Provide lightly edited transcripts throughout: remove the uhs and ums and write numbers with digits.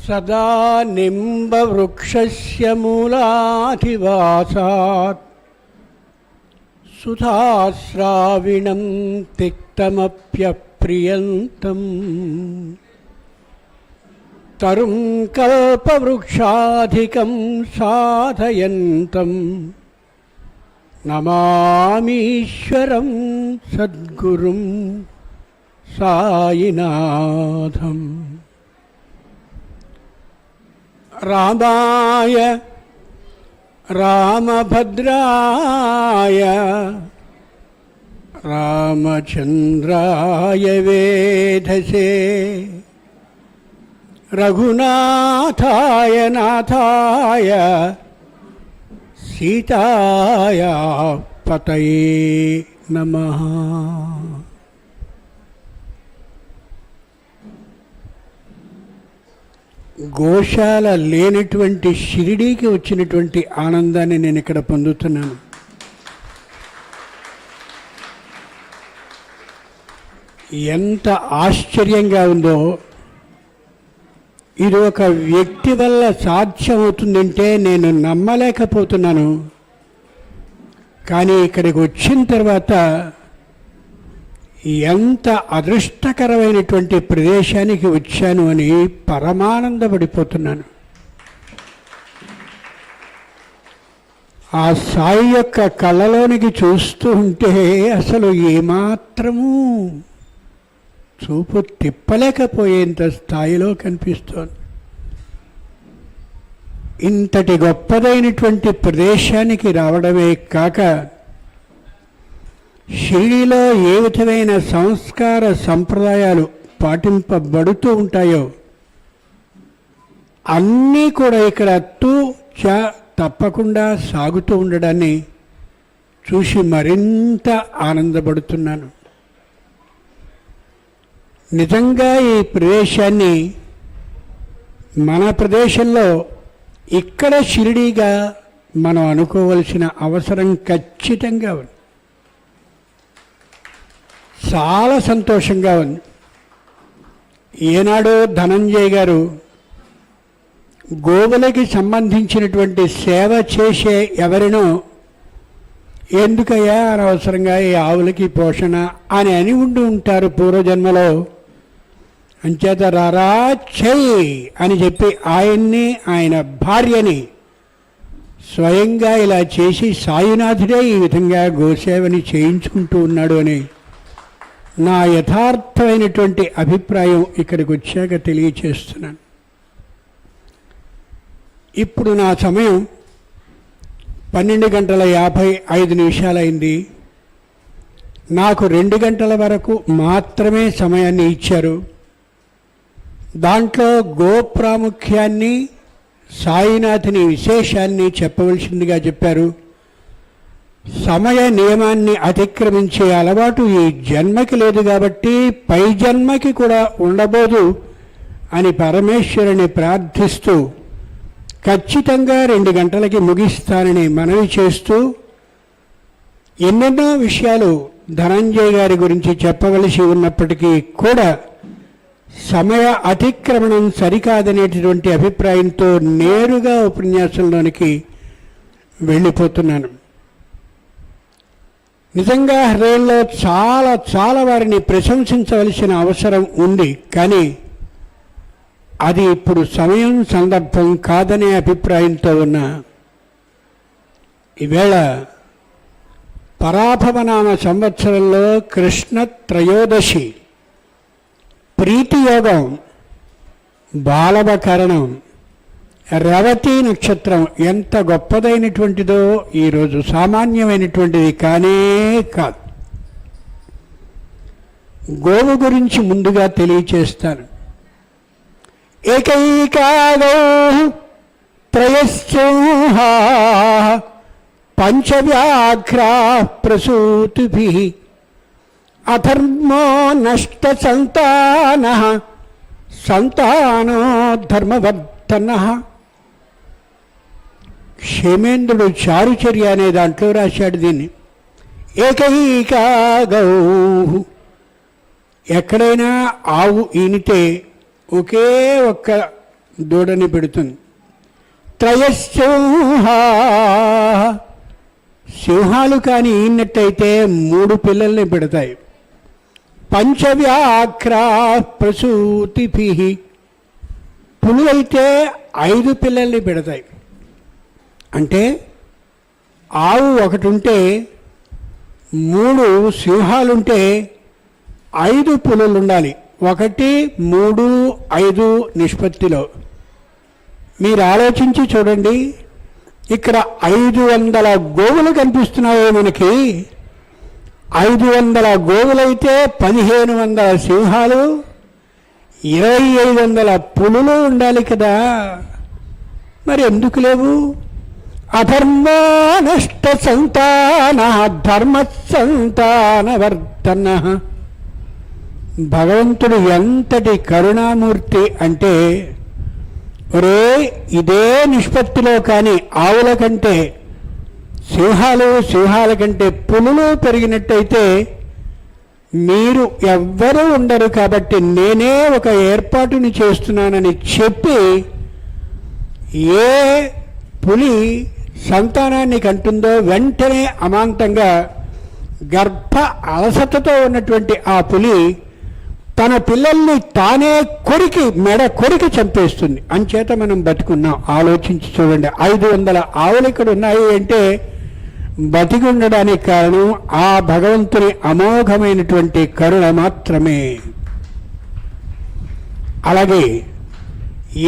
సదా నింబవృక్షస్య మూలాధివాసాత్ సుధాశ్రావిణం తిక్తమప్యప్రియంతం తరుం కల్పవృక్షాధికం సాధయంతం నమామీశ్వరం సద్గురుం సాయినాథం. రామాయ రామభద్రాయ రామచంద్రాయ వేధసే రఘునాథాయ నాథాయ సీతాయ పతయే నమః. గోశాల లేనటువంటి షిరిడీకి వచ్చినటువంటి ఆనందాన్ని నేను ఇక్కడ పొందుతున్నాను. ఎంత ఆశ్చర్యంగా ఉందో! ఇది ఒక వ్యక్తి వల్ల సాధ్యమవుతుందంటే నేను నమ్మలేకపోతున్నాను. కానీ ఇక్కడికి వచ్చిన తర్వాత ఎంత అదృష్టకరమైనటువంటి ప్రదేశానికి వచ్చాను అని పరమానందపడిపోతున్నాను. ఆ సాయి యొక్క కళ్ళలోనికి చూస్తూ ఉంటే అసలు ఏమాత్రమూ చూపు తిప్పలేకపోయేంత స్థాయిలో కనిపిస్తోంది. ఇంతటి గొప్పదైనటువంటి ప్రదేశానికి రావడమే కాక షిరిడీలో ఏ విధమైన సంస్కార సంప్రదాయాలు పాటింపబడుతూ ఉంటాయో అన్నీ కూడా ఇక్కడ తప్పకుండా సాగుతూ ఉండడాన్ని చూసి మరింత ఆనందపడుతున్నాను. నిజంగా ఈ ప్రదేశాన్ని మన ప్రదేశంలో ఇక్కడ షిరిడీగా మనం అనుకోవలసిన అవసరం ఖచ్చితంగా ఉంది. చాలా సంతోషంగా ఉంది. ఏనాడో ధనంజయ్ గారు గోవులకి సంబంధించినటువంటి సేవ చేసే ఎవరినో ఎందుకయ్యా అనవసరంగా ఈ ఆవులకి పోషణ అని ఉండి ఉంటారు పూర్వజన్మలో. అంచేత రారా చెయ్యి అని చెప్పి ఆయన్ని ఆయన భార్యని స్వయంగా ఇలా చేసి సాయినాథుడే ఈ విధంగా గోసేవని చేయించుకుంటూ ఉన్నాడు అని నా యథార్థమైనటువంటి అభిప్రాయం ఇక్కడికి వచ్చాక తెలియచేస్తున్నాను. ఇప్పుడు నా సమయం 12:55 అయింది. నాకు 2 గంటల వరకు మాత్రమే సమయాన్ని ఇచ్చారు. దాంట్లో గోప్రాముఖ్యాన్ని సాయినాథుని విశేషాన్ని చెప్పవలసిందిగా చెప్పారు. సమయ నియమాన్ని అతిక్రమించే అలవాటు ఈ జన్మకి లేదు కాబట్టి పై జన్మకి కూడా ఉండబోదు అని పరమేశ్వరుని ప్రార్థిస్తూ ఖచ్చితంగా 2 గంటలకి ముగిస్తానని మనవి చేస్తూ ఎన్నెన్నో విషయాలు ధనంజయ్ గారి గురించి చెప్పవలసి ఉన్నప్పటికీ కూడా సమయ అతిక్రమణం సరికాదనేటటువంటి అభిప్రాయంతో నేరుగా ఉపన్యాసంలోనికి వెళ్ళిపోతున్నాను. నిజంగా హృదయంలో చాలా చాలా వారిని ప్రశంసించవలసిన అవసరం ఉంది. కానీ అది ఇప్పుడు సమయం సందర్భం కాదనే అభిప్రాయంతో ఉన్న ఈవేళ పరాభవనామ సంవత్సరంలో కృష్ణ త్రయోదశి, ప్రీతియోగం, బాలవకరణం, రవతి నక్షత్రం ఎంత గొప్పదైనటువంటిదో ఈరోజు సామాన్యమైనటువంటిది కానే కాదు. గోవు గురించి ముందుగా తెలియచేస్తాను. ఏకైకాగౌ త్రయశ్చోహా పంచవ్యాఘ్రా ప్రసూతిభిః అధర్మో నష్ట సంతానః సంతానో ధర్మవర్ధనః. క్షేమేంద్రుడు చారుచర్య అనే దాంట్లో రాశాడు దీన్ని. ఏకైకా గౌ, ఎక్కడైనా ఆవు ఈనితే ఒకే ఒక్క దూడని పెడుతుంది. త్రయసింహా, సింహాలు కానీ ఈనట్టయితే 3 పిల్లల్ని పెడతాయి. పంచవ్యాఘ్రా ప్రసూతిభి, పులి అయితే 5 పిల్లల్ని పెడతాయి. అంటే ఆవు ఒకటి ఉంటే 3 సింహాలుంటే 5 పులులు ఉండాలి. 1, 3, 5 నిష్పత్తిలో. మీరు ఆలోచించి చూడండి, ఇక్కడ 500 గోవులు కనిపిస్తున్నాయో మనకి. 500 గోవులైతే 1500 సింహాలు, 2500 పులులు ఉండాలి కదా. మరి ఎందుకు లేవు? అధర్మో నష్ట సంతాన ధర్మ సంతానవర్ధన. భగవంతుడు ఎంతటి కరుణామూర్తి అంటే, ఒరే ఇదే నిష్పత్తిలో కానీ ఆవుల కంటే సింహాల కంటే పులులు పెరిగినట్టయితే మీరు ఎవ్వరూ ఉండరు, కాబట్టి నేనే ఒక ఏర్పాటుని చేస్తున్నానని చెప్పి ఏ పులి సంతానాన్ని కంటుందో వెంటనే అమాంతంగా గర్భ అలసటతో ఉన్నటువంటి ఆ పులి తన పిల్లల్ని తానే మెడ కొరికి చంపేస్తుంది. అంచేత మనం బతికున్నాం. ఆలోచించి చూడండి, 500 ఆవులు ఇక్కడ ఉన్నాయి అంటే బతికి ఉండడానికి కారణం ఆ భగవంతుని అమోఘమైనటువంటి కరుణ మాత్రమే. అలాగే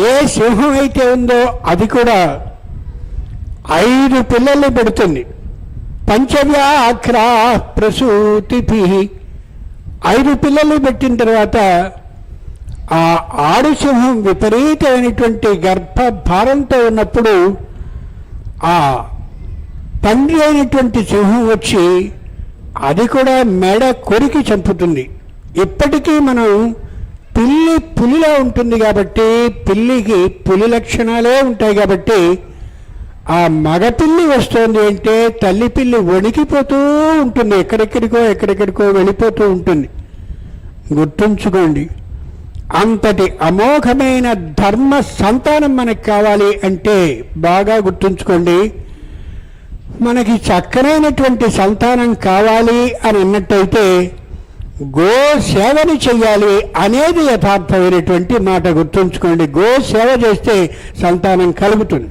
ఏ సింహం అయితే ఉందో అది కూడా 5 పిల్లల్ని పెడుతుంది. పంచవ్యాఘ్రా ప్రసూతిభి, 5 పిల్లలు పెట్టిన తర్వాత ఆ ఆడు సింహం విపరీతమైనటువంటి గర్భభారంతో ఉన్నప్పుడు ఆ తండ్రి అయినటువంటి సింహం వచ్చి అది కూడా మెడ కొరికి చంపుతుంది. ఇప్పటికీ మనం పిల్లి పులిలా ఉంటుంది కాబట్టి, పిల్లికి పులి లక్షణాలే ఉంటాయి కాబట్టి, ఆ మగపిల్లి వస్తుంది అంటే తల్లి పిల్లి వణికిపోతూ ఉంటుంది, ఎక్కడెక్కడికో వెళ్ళిపోతూ ఉంటుంది. గుర్తుంచుకోండి, అంతటి అమోఘమైన ధర్మ సంతానం మనకు కావాలి అంటే బాగా గుర్తుంచుకోండి. మనకి చక్కనైనటువంటి సంతానం కావాలి అని అన్నట్టయితే గో సేవని చెయ్యాలి అనేది యథార్థమైనటువంటి మాట. గుర్తుంచుకోండి, గో సేవ చేస్తే సంతానం కలుగుతుంది.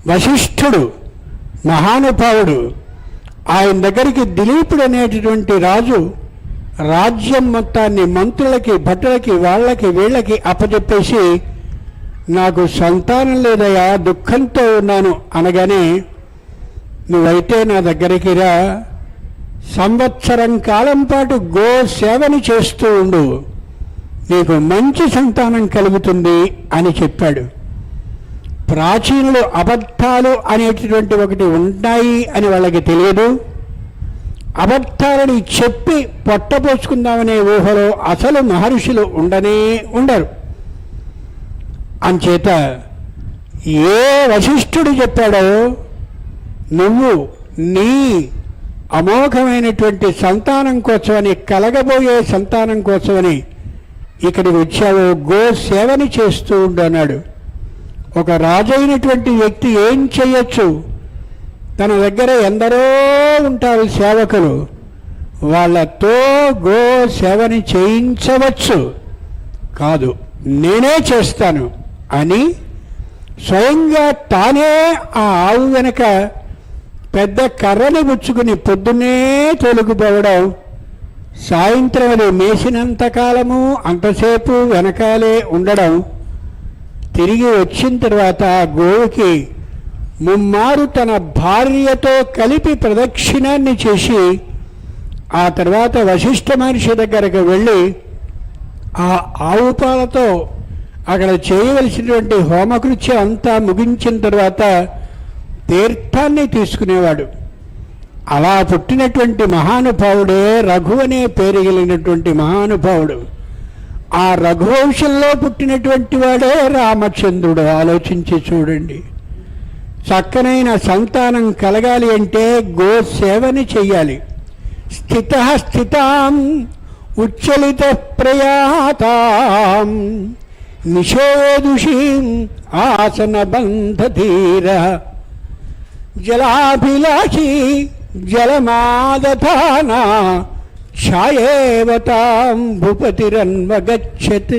వశిష్ఠుడు మహానుభావుడు, ఆయన దగ్గరికి దిలీపుడు అనేటటువంటి రాజు రాజ్యం మొత్తాన్ని మంత్రులకి భటులకి వాళ్ళకి వీళ్ళకి అప్పచెప్పేసి నాకు సంతానం లేదయా, దుఃఖంతో ఉన్నాను అనగానే, నువ్వైతే నా దగ్గరికి రా, సంవత్సరం కాలం పాటు గో సేవని చేస్తూ ఉండు, నీకు మంచి సంతానం కలుగుతుంది అని చెప్పాడు. ప్రాచీనులు అబద్ధాలు అనేటటువంటి ఒకటి ఉంటాయి అని వాళ్ళకి తెలియదు. అబద్ధాలని చెప్పి పొట్టపోసుకుందామనే ఊహలో అసలు మహర్షులు ఉండరు. అంచేత ఏ వశిష్ఠుడు చెప్పాడో, నువ్వు నీ అమోఘమైనటువంటి సంతానం కోసమని, కలగబోయే సంతానం కోసమని ఇక్కడికి వచ్చావు, గో సేవని చేస్తూ ఉండు అన్నాడు. ఒక రాజైనటువంటి వ్యక్తి ఏం చేయొచ్చు? తన దగ్గర ఎందరో ఉంటారు సేవకులు, వాళ్ళతో గో సేవని చేయించవచ్చు. కాదు, నేనే చేస్తాను అని స్వయంగా తానే ఆ ఆవు వెనక పెద్ద కర్రని పుచ్చుకుని పొద్దున్నే తోలుకుపోవడం, సాయంత్రం అది మేసినంతకాలము అంతసేపు వెనకాలే ఉండడం, తిరిగి వచ్చిన తర్వాత గోవుకి ముమ్మారు తన భార్యతో కలిపి ప్రదక్షిణాన్ని చేసి ఆ తర్వాత వశిష్ఠ మహర్షి దగ్గరకు వెళ్ళి ఆ ఆవు పాలతో అక్కడ చేయవలసినటువంటి హోమకృత్యం అంతా ముగించిన తర్వాత తీర్థాన్ని తీసుకునేవాడు. అలా పుట్టినటువంటి మహానుభావుడే రఘు అనే పేరు కలిగినటువంటి మహానుభావుడు. ఆ రఘువంశంలో పుట్టినటువంటి వాడే రామచంద్రుడు. ఆలోచించి చూడండి, చక్కనైన సంతానం కలగాలి అంటే గో సేవని చెయ్యాలి. స్థితాం ఉచ్చలిత ప్రయాతాం నిషేదుషీం ఆసనబంధధీర జలాభిలాషి జలమాదధాన ఛాయేవతాం భూపతిరన్వగచ్చత్.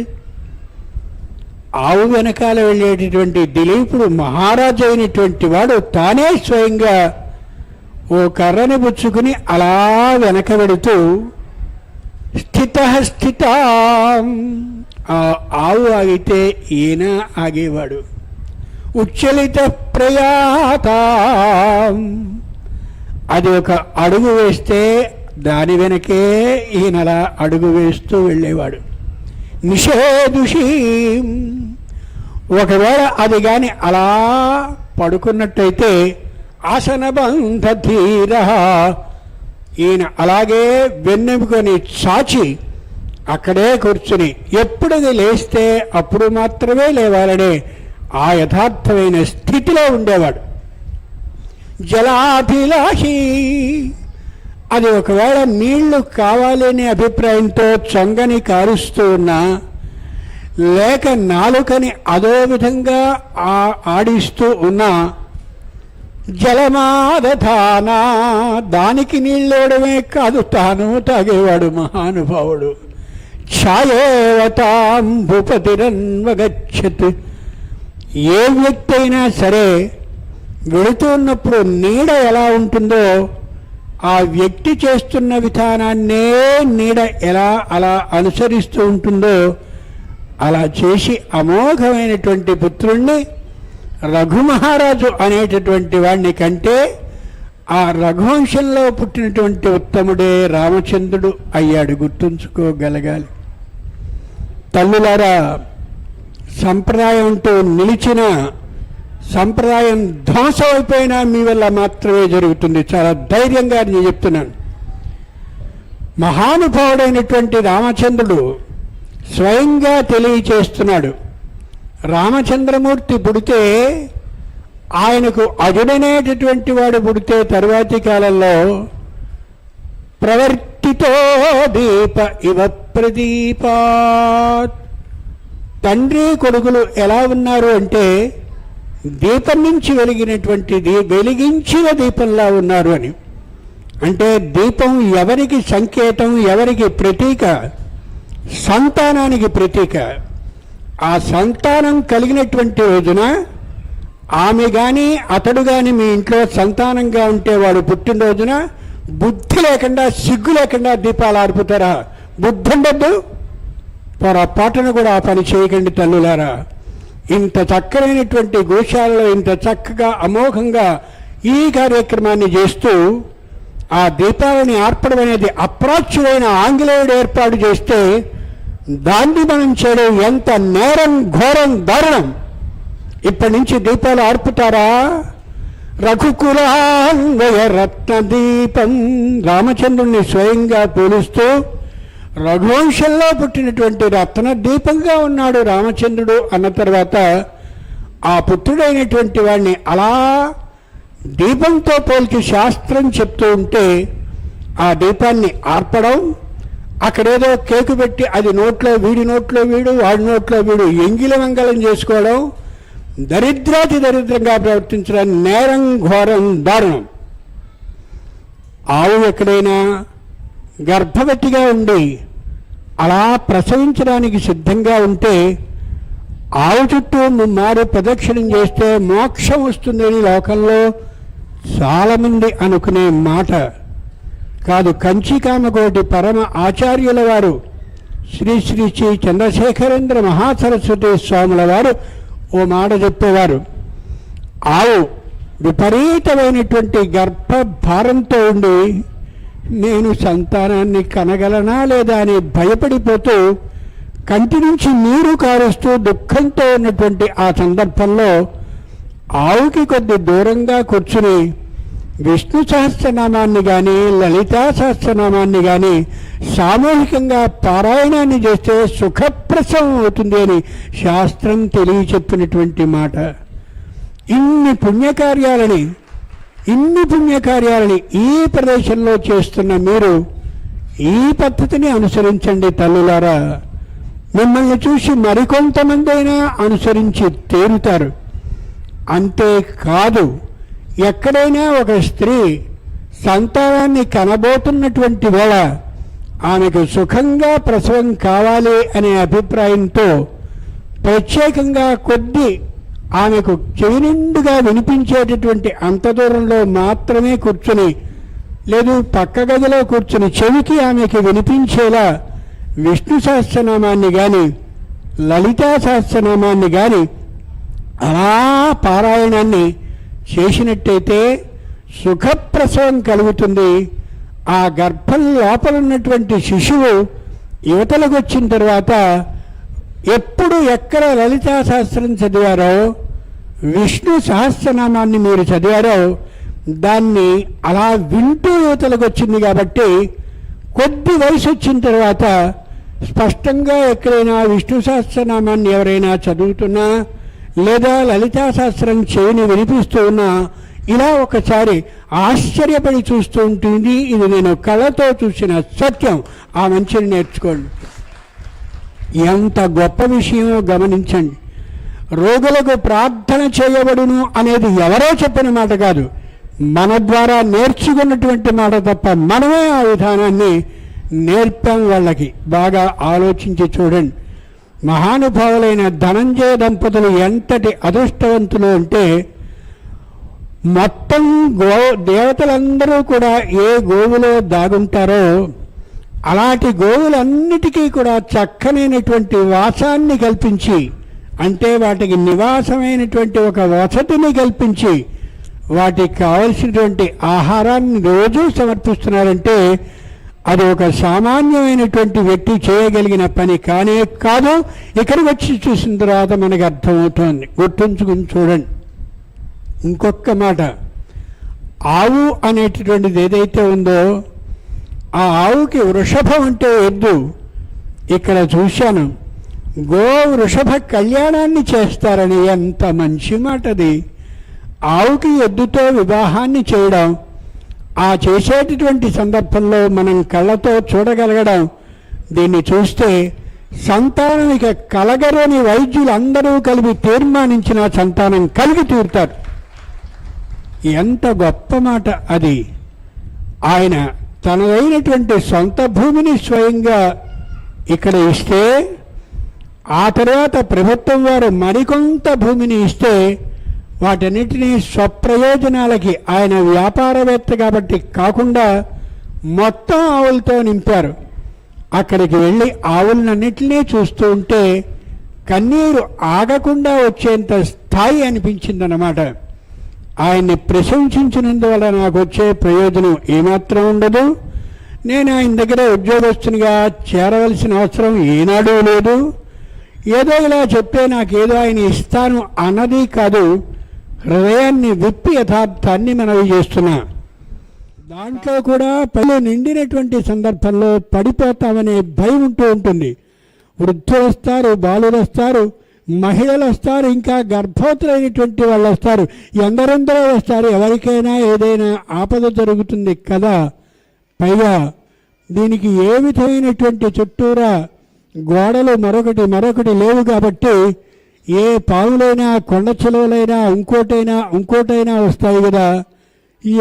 ఆవు వెనకాల వెళ్ళేటటువంటి దిలీపుడు మహారాజు అయినటువంటి వాడు తానే స్వయంగా ఓ కర్రని పుచ్చుకుని అలా వెనక వెడుతూ స్థితాం, ఆ ఆవు ఆగితే ఈయన ఆగేవాడు. ఉచ్చలిత ప్రయాతాం, అది ఒక అడుగు వేస్తే దాని వెనకే ఈయనలా అడుగు వేస్తూ వెళ్ళేవాడు. నిషేదుషీం, ఒకవేళ అది కానీ అలా పడుకున్నట్టయితే ఆసనబంధధీర, ఈయన అలాగే వెన్నెముకొని చాచి అక్కడే కూర్చుని ఎప్పుడది లేస్తే అప్పుడు మాత్రమే లేవాలనే ఆ యథార్థమైన స్థితిలో ఉండేవాడు. జలాభిలాషి, అది ఒకవేళ నీళ్లు కావాలనే అభిప్రాయంతో చొంగని కారుస్తూ ఉన్నా, లేక నాలుకని అదో విధంగా ఆడిస్తూ ఉన్నా, జలమాదధానా, దానికి నీళ్ళోడమే కాదు తాను తాగేవాడు మహానుభావుడు. ఛాయేవతాం భూపతిరన్వగచ్చత్, ఏ వ్యక్తి అయినా సరే వెళుతున్నప్పుడు నీడ ఎలా ఉంటుందో ఆ వ్యక్తి చేస్తున్న విధానాన్నే నీడ ఎలా అలా అనుసరిస్తూ ఉంటుందో అలా చేసి అమోఘమైనటువంటి పుత్రుణ్ణి రఘుమహారాజు అనేటటువంటి వాడిని కంటే ఆ రఘువంశంలో పుట్టినటువంటి ఉత్తముడే రామచంద్రుడు అయ్యాడు. గుర్తుంచుకోగలగాలి. తల్లులారా, సంప్రదాయం అంటూ నిలిచిన సంప్రదాయం ధ్వంసమైపోయినా మీ వల్ల మాత్రమే జరుగుతుంది. చాలా ధైర్యంగా నేను చెప్తున్నాను. మహానుభావుడైనటువంటి రామచంద్రుడు స్వయంగా తెలియచేస్తున్నాడు. రామచంద్రమూర్తి పుడితే ఆయనకు అజుడనేటటువంటి వాడు పుడితే తరువాతి కాలంలో ప్రవర్తితో దీప ఇవ ప్రదీపాత్, తండ్రి కొడుకులు ఎలా ఉన్నారు అంటే దీపం నుంచి వెలిగినటువంటిది వెలిగించిన దీపంలా ఉన్నారు అని. అంటే దీపం ఎవరికి సంకేతం, ఎవరికి ప్రతీక? సంతానానికి ప్రతీక. ఆ సంతానం కలిగినటువంటి రోజున ఆమె కానీ అతడు కానీ మీ ఇంట్లో సంతానంగా ఉంటే వాడు పుట్టినరోజున బుద్ధి లేకుండా సిగ్గు లేకుండా దీపాలు ఆర్పుతారా? బుద్ధి ఉండద్దు. పొరపాటును కూడా ఆ పని చేయకండి తల్లులారా. ఇంత చక్కనైనటువంటి గోశాలలో ఇంత చక్కగా అమోఘంగా ఈ కార్యక్రమాన్ని చేస్తూ ఆ దీపాలని ఆర్పడం అనేది అప్రాచ్యుడైన ఆంగ్లేయుడు ఏర్పాటు చేస్తే దాన్ని మనం చేయడం ఎంత నేరం, ఘోరం, దారుణం. ఇప్పటి నుంచి దీపాలు ఆర్పుతారా? రఘుకులాన్వయ రత్న దీపం, రామచంద్రుణ్ణి స్వయంగా పోలుస్తూ రఘువంశంలో పుట్టినటువంటి రత్న దీపంగా ఉన్నాడు రామచంద్రుడు అన్న తర్వాత ఆ పుత్రుడైనటువంటి వాడిని అలా దీపంతో పోల్చి శాస్త్రం చెప్తూ ఉంటే ఆ దీపాన్ని ఆర్పడం, అక్కడేదో కేకు పెట్టి అది నోట్లో వీడి నోట్లో వీడు వాడి నోట్లో వీడు ఎంగిలి మంగళం చేసుకోవడం, దరిద్రాతి దరిద్రంగా ప్రవర్తించడం నేరం, ఘోరం, దారుణం. ఆవు ఎక్కడైనా గర్భవతిగా ఉండి అలా ప్రసవించడానికి సిద్ధంగా ఉంటే ఆవు చుట్టూ మారు ప్రదక్షిణం చేస్తే మోక్షం వస్తుందని లోకంలో చాలామంది అనుకునే మాట కాదు. కంచికామకోటి పరమ ఆచార్యుల వారు శ్రీ శ్రీ శ్రీ చంద్రశేఖరేంద్ర మహాసరస్వతి స్వాముల వారు ఓ మాట చెప్పేవారు. ఆవు విపరీతమైనటువంటి గర్భభారంతో ఉండి నేను సంతానాన్ని కనగలనా లేదా అని భయపడిపోతూ కంటి నుంచి నీరు కారుస్తూ దుఃఖంతో ఉన్నటువంటి ఆ సందర్భంలో ఆవుకి కొద్ది దూరంగా కూర్చుని విష్ణు సహస్రనామాన్ని కానీ లలితా సహస్రనామాన్ని కానీ సామూహికంగా పారాయణాన్ని చేస్తే సుఖప్రసవం అవుతుంది అని శాస్త్రం తెలియచెప్పినటువంటి మాట. ఇన్ని పుణ్యకార్యాలని ఈ ప్రదేశంలో చేస్తున్న మీరు ఈ పద్ధతిని అనుసరించండి తల్లులారా. మిమ్మల్ని చూసి మరికొంతమంది అయినా అనుసరించి తీరుతారు. అంతేకాదు, ఎక్కడైనా ఒక స్త్రీ సంతానాన్ని కనబోతున్నటువంటి వేళ ఆమెకు సుఖంగా ప్రసవం కావాలి అనే అభిప్రాయంతో ప్రత్యేకంగా కొద్ది ఆమెకు చెవి నిండుగా వినిపించేటటువంటి అంత దూరంలో మాత్రమే కూర్చుని, లేదు పక్క గదిలో కూర్చుని చెవికి ఆమెకి వినిపించేలా విష్ణు సహస్రనామాన్ని కానీ లలితా సహస్రనామాన్ని కానీ అలా పారాయణాన్ని చేసినట్టయితే సుఖప్రసవం కలుగుతుంది. ఆ గర్భం లోపల ఉన్నటువంటి శిశువు యువతలకు వచ్చిన తర్వాత ఎప్పుడు ఎక్కడ లలితా సహస్రం చదివారో, విష్ణు సహస్రనామాన్ని మీరు చదివారో దాన్ని అలా వింటూ యువతలకు వచ్చింది. కాబట్టి కొద్ది వయసు వచ్చిన తర్వాత స్పష్టంగా ఎక్కడైనా విష్ణు సహస్రనామాన్ని ఎవరైనా చదువుతున్నా లేదా లలితా సహస్రం చెవిని వినిపిస్తూ ఉన్నా ఇలా ఒకసారి ఆశ్చర్యపడి చూస్తూ ఉంటుంది. ఇది నేను కళ్ళతో చూసిన సత్యం. ఆ మంచిని నేర్చుకోండి. ఎంత గొప్ప విషయమో గమనించండి. రోగులకు ప్రార్థన చేయబడును అనేది ఎవరో చెప్పిన మాట కాదు, మన ద్వారా నేర్చుకున్నటువంటి మాట తప్ప మనమే ఆ విధానాన్ని నేర్పాం వాళ్ళకి. బాగా ఆలోచించి చూడండి. మహానుభావులైన ధనంజయ దంపతులు ఎంతటి అదృష్టవంతులు అంటే, మొత్తం దేవతలందరూ కూడా ఏ గోవులో దాగుంటారో అలాంటి గోవులన్నిటికీ కూడా చక్కనైనటువంటి వాసాన్ని కల్పించి, అంటే వాటికి నివాసమైనటువంటి ఒక వసతిని కల్పించి వాటికి కావలసినటువంటి ఆహారాన్ని రోజూ సమర్పిస్తున్నారంటే అది ఒక సామాన్యమైనటువంటి వ్యక్తి చేయగలిగిన పని కానే కాదు. ఇక్కడికి వచ్చి చూసిన తర్వాత మనకు అర్థమవుతోంది. గుర్తుంచుకుని చూడండి. ఇంకొక మాట, ఆవు అనేటటువంటిది ఏదైతే ఉందో ఆ ఆవుకి వృషభం అంటే ఎద్దు. ఇక్కడ చూశాను, గో వృషభ కళ్యాణాన్ని చేస్తారని. ఎంత మంచి మాట అది. ఆవుకి ఎద్దుతో వివాహాన్ని చేయడం, ఆ చేసేటటువంటి సందర్భంలో మనం కళ్ళతో చూడగలగడం, దీన్ని చూస్తే సంతానం ఇక కలగరని వైద్యులు అందరూ కలిపి తీర్మానించిన సంతానం కలిగి తీరుతారు. ఎంత గొప్ప మాట అది. ఆయన తనదైనటువంటి సొంత భూమిని స్వయంగా ఇక్కడ ఇస్తే, ఆ తర్వాత ప్రభుత్వం వారు మరికొంత భూమిని ఇస్తే వాటన్నిటినీ స్వప్రయోజనాలకి, ఆయన వ్యాపారవేత్త కాబట్టి కాకుండా మొత్తం ఆవులతో నింపారు. అక్కడికి వెళ్ళి ఆవులన్నింటినీ చూస్తూ ఉంటే కన్నీరు ఆగకుండా వచ్చేంత స్థాయి అనిపించిందన్నమాట. ఆయన్ని ప్రశంసించినందువల్ల నాకు వచ్చే ప్రయోజనం ఏమాత్రం ఉండదు. నేను ఆయన దగ్గర ఉద్యోగస్తునిగా చేరవలసిన అవసరం ఏనాడూ లేదు. ఏదో ఇలా చెప్తే నాకేదో ఆయన ఇస్తాను అన్నది కాదు. హృదయాన్ని విప్పి యథార్థాన్ని మనవి చేస్తున్నా. దాంట్లో కూడా పళ్ళు నిండినటువంటి సందర్భంలో పడిపోతామనే భయం ఉంటూ ఉంటుంది. వృద్ధులు వస్తారు, బాలురు వస్తారు, మహిళలు వస్తారు, ఇంకా గర్భవతులైనటువంటి వాళ్ళు వస్తారు, ఎందరెందరో వస్తారు. ఎవరికైనా ఏదైనా ఆపద జరుగుతుంది కదా. పైగా దీనికి ఏ విధమైనటువంటి చుట్టూరా గోడలు మరొకటి లేవు కాబట్టి ఏ పాములైనా కొండ చిలువలైనా ఇంకోటైనా వస్తాయి కదా.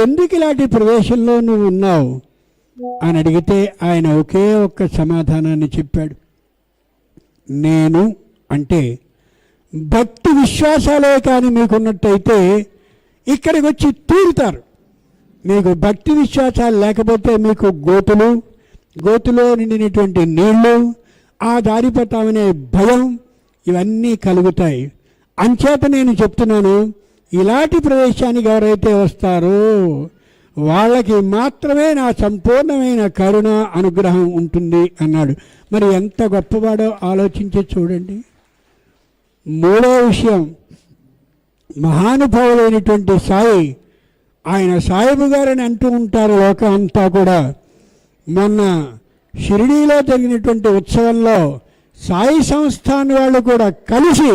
ఎందుకు ఇలాంటి ప్రదేశంలో నువ్వు ఉన్నావు అని అడిగితే ఆయన ఒకే ఒక్క సమాధానాన్ని చెప్పాడు. నేను అంటే భక్తి విశ్వాసాలే కానీ మీకున్నట్టయితే ఇక్కడికి వచ్చి తీరుతారు. మీకు భక్తి విశ్వాసాలు లేకపోతే మీకు గోతులో నిండినటువంటి నీళ్లు, ఆ దారిపోతామనే భయం, ఇవన్నీ కలుగుతాయి. అంచేత నేను చెప్తున్నాను, ఇలాంటి ప్రదేశానికి ఎవరైతే వస్తారో వాళ్ళకి మాత్రమే నా సంపూర్ణమైన కరుణ అనుగ్రహం ఉంటుంది అన్నాడు. మరి ఎంత గొప్పవాడో ఆలోచించి చూడండి. మూడో విషయం, మహానుభావులైనటువంటి సాయి, ఆయన సాయిబు గారని అంటూ ఉంటారు లోకం అంతా కూడా. మొన్న షిరిడీలో జరిగినటువంటి ఉత్సవంలో సాయి సంస్థాన్ వాళ్ళు కూడా కలిసి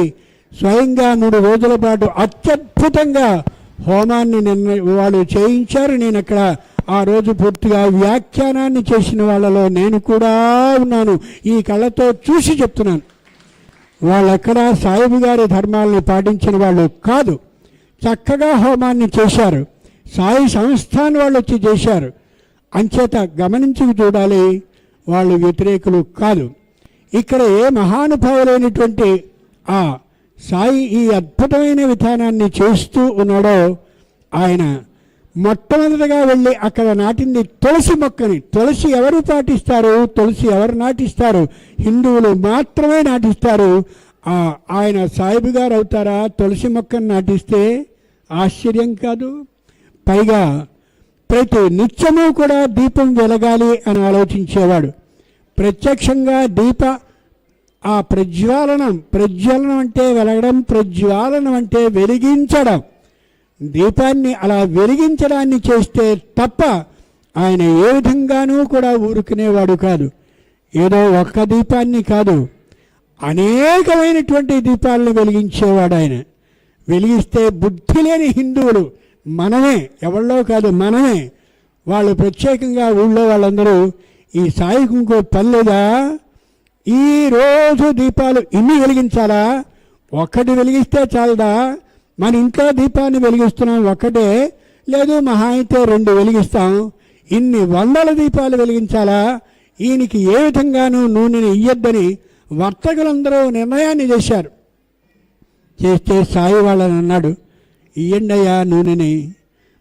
స్వయంగా 3 రోజుల పాటు అత్యద్భుతంగా హోమాన్ని వాళ్ళు చేయించారు. నేను అక్కడ ఆ రోజు పూర్తిగా వ్యాఖ్యానాన్ని చేసిన వాళ్ళలో నేను కూడా ఉన్నాను. ఈ కళ్ళతో చూసి చెప్తున్నాను. వాళ్ళెక్కడా సాయిబు గారి ధర్మాలను పాటించిన వాళ్ళు కాదు. చక్కగా హోమాన్ని చేశారు. సాయి సంస్థాన్ వాళ్ళు వచ్చి చేశారు. అంచేత గమనించి చూడాలి, వాళ్ళు వ్యతిరేకులు కాదు. ఇక్కడ ఏ మహానుభావులైనటువంటి ఆ సాయి ఈ అద్భుతమైన విధానాన్ని చేస్తూ ఉన్నాడో, ఆయన మొట్టమొదటిగా వెళ్ళి అక్కడ నాటింది తులసి మొక్కని. తులసి ఎవరు పాటిస్తారు? తులసి ఎవరు నాటిస్తారు? హిందువులు మాత్రమే నాటిస్తారు. ఆయన సాయిబు గారు అవుతారా తులసి మొక్కను నాటిస్తే? ఆశ్చర్యం కాదు. పైగా ప్రతి నిత్యము కూడా దీపం వెలగాలి అని ఆలోచించేవాడు. ప్రత్యక్షంగా ఆ ప్రజ్వలనం అంటే వెలగడం, ప్రజ్వాలనం అంటే వెలిగించడం. దీపాన్ని అలా వెలిగించడాన్ని చేస్తే తప్ప ఆయన ఏ విధంగానూ కూడా ఊరుకునేవాడు కాదు. ఏదో ఒక్క దీపాన్ని కాదు, అనేకమైనటువంటి దీపాలను వెలిగించేవాడు ఆయన. వెలిగిస్తే బుద్ధి లేని హిందువులు మనమే, ఎవళ్ళో కాదు మనమే, వాళ్ళు ప్రత్యేకంగా ఊళ్ళో వాళ్ళందరూ ఈ సాయికి ఇంకో పనిలేదా, ఈరోజు దీపాలు ఇన్ని వెలిగించాలా, ఒక్కటి వెలిగిస్తే చాలదా, మన ఇంట్లో దీపాన్ని వెలిగిస్తున్నాం ఒక్కటే, లేదు మహా అయితే 2 వెలిగిస్తాం, ఇన్ని 100 దీపాలు వెలిగించాలా, ఈయనకి ఏ విధంగానూ నూనెని ఇయ్యొద్దని వర్తకులందరూ నిర్ణయాన్ని చేశారు. చేస్తే సాయి వాళ్ళని అన్నాడు, ఇయ్యండయ్యా నూనెని.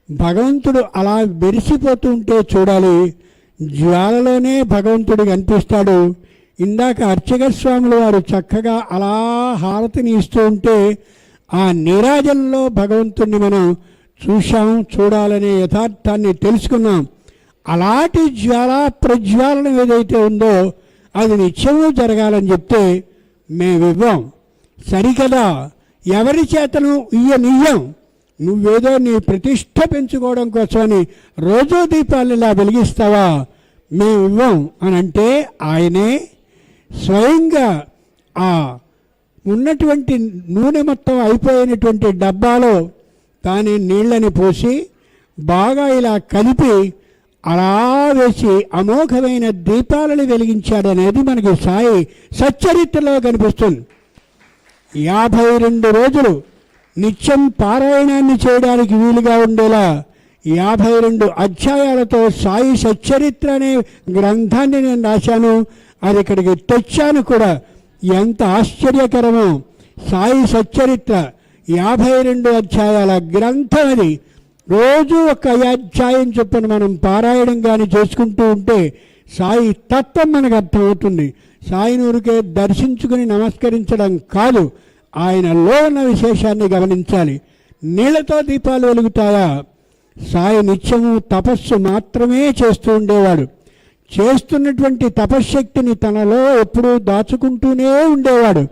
భగవంతుడు అలా మెరిసిపోతూ ఉంటే చూడాలి, జ్వాలలోనే భగవంతుడు కనిపిస్తాడు. ఇందాక అర్చక స్వాములు వారు చక్కగా అలా హారతిని ఇస్తూ ఉంటే ఆ నీరాజనంలో భగవంతుడిని మనం చూడాలనే యథార్థాన్ని తెలుసుకున్నాం. అలాంటి ప్రజ్వాలనం ఏదైతే ఉందో అది నిత్యము జరగాలని చెప్తే మేమివ్వం. సరికదా, ఎవరి చేతను ఇయ్యం, నువ్వేదో నీ ప్రతిష్ట పెంచుకోవడం కోసమని రోజు దీపాలు ఇలా వెలిగిస్తావా, మేమివ్వం అని అంటే ఆయనే స్వయంగా ఆ ఉన్నటువంటి నూనె మొత్తం అయిపోయినటువంటి డబ్బాలో తానే నీళ్ళని పోసి బాగా ఇలా కలిపి అలా వేసి అమోఘమైన దీపాలను వెలిగించాడనేది మనకి సాయి సచ్చరిత్రలో కనిపిస్తుంది. 52 రోజులు నిత్యం పారాయణాన్ని చేయడానికి వీలుగా ఉండేలా 52 అధ్యాయాలతో సాయి సచ్చరిత్ర అనే గ్రంథాన్ని నేను రాశాను. అది ఇక్కడికి తెచ్చాను కూడా. ఎంత ఆశ్చర్యకరమో! సాయి సచ్చరిత్ర 52 అధ్యాయాల గ్రంథం అది. రోజు ఒక అధ్యాయం చొప్పున మనం పారాయణం కానీ చేసుకుంటూ ఉంటే సాయి తత్వం మనకు అర్థమవుతుంది. సాయిని ఊరికే దర్శించుకుని నమస్కరించడం కాదు, ఆయనలో ఉన్న విశేషాన్ని గమనించాలి. నీళ్లతో దీపాలు వెలుగుతాయా? సాయి నిత్యము తపస్సు మాత్రమే చేస్తూ ఉండేవాడు. చేస్తున్నటువంటి తపశ్శక్తిని తనలో ఎప్పుడూ దాచుకుంటూనే ఉండేవాడు.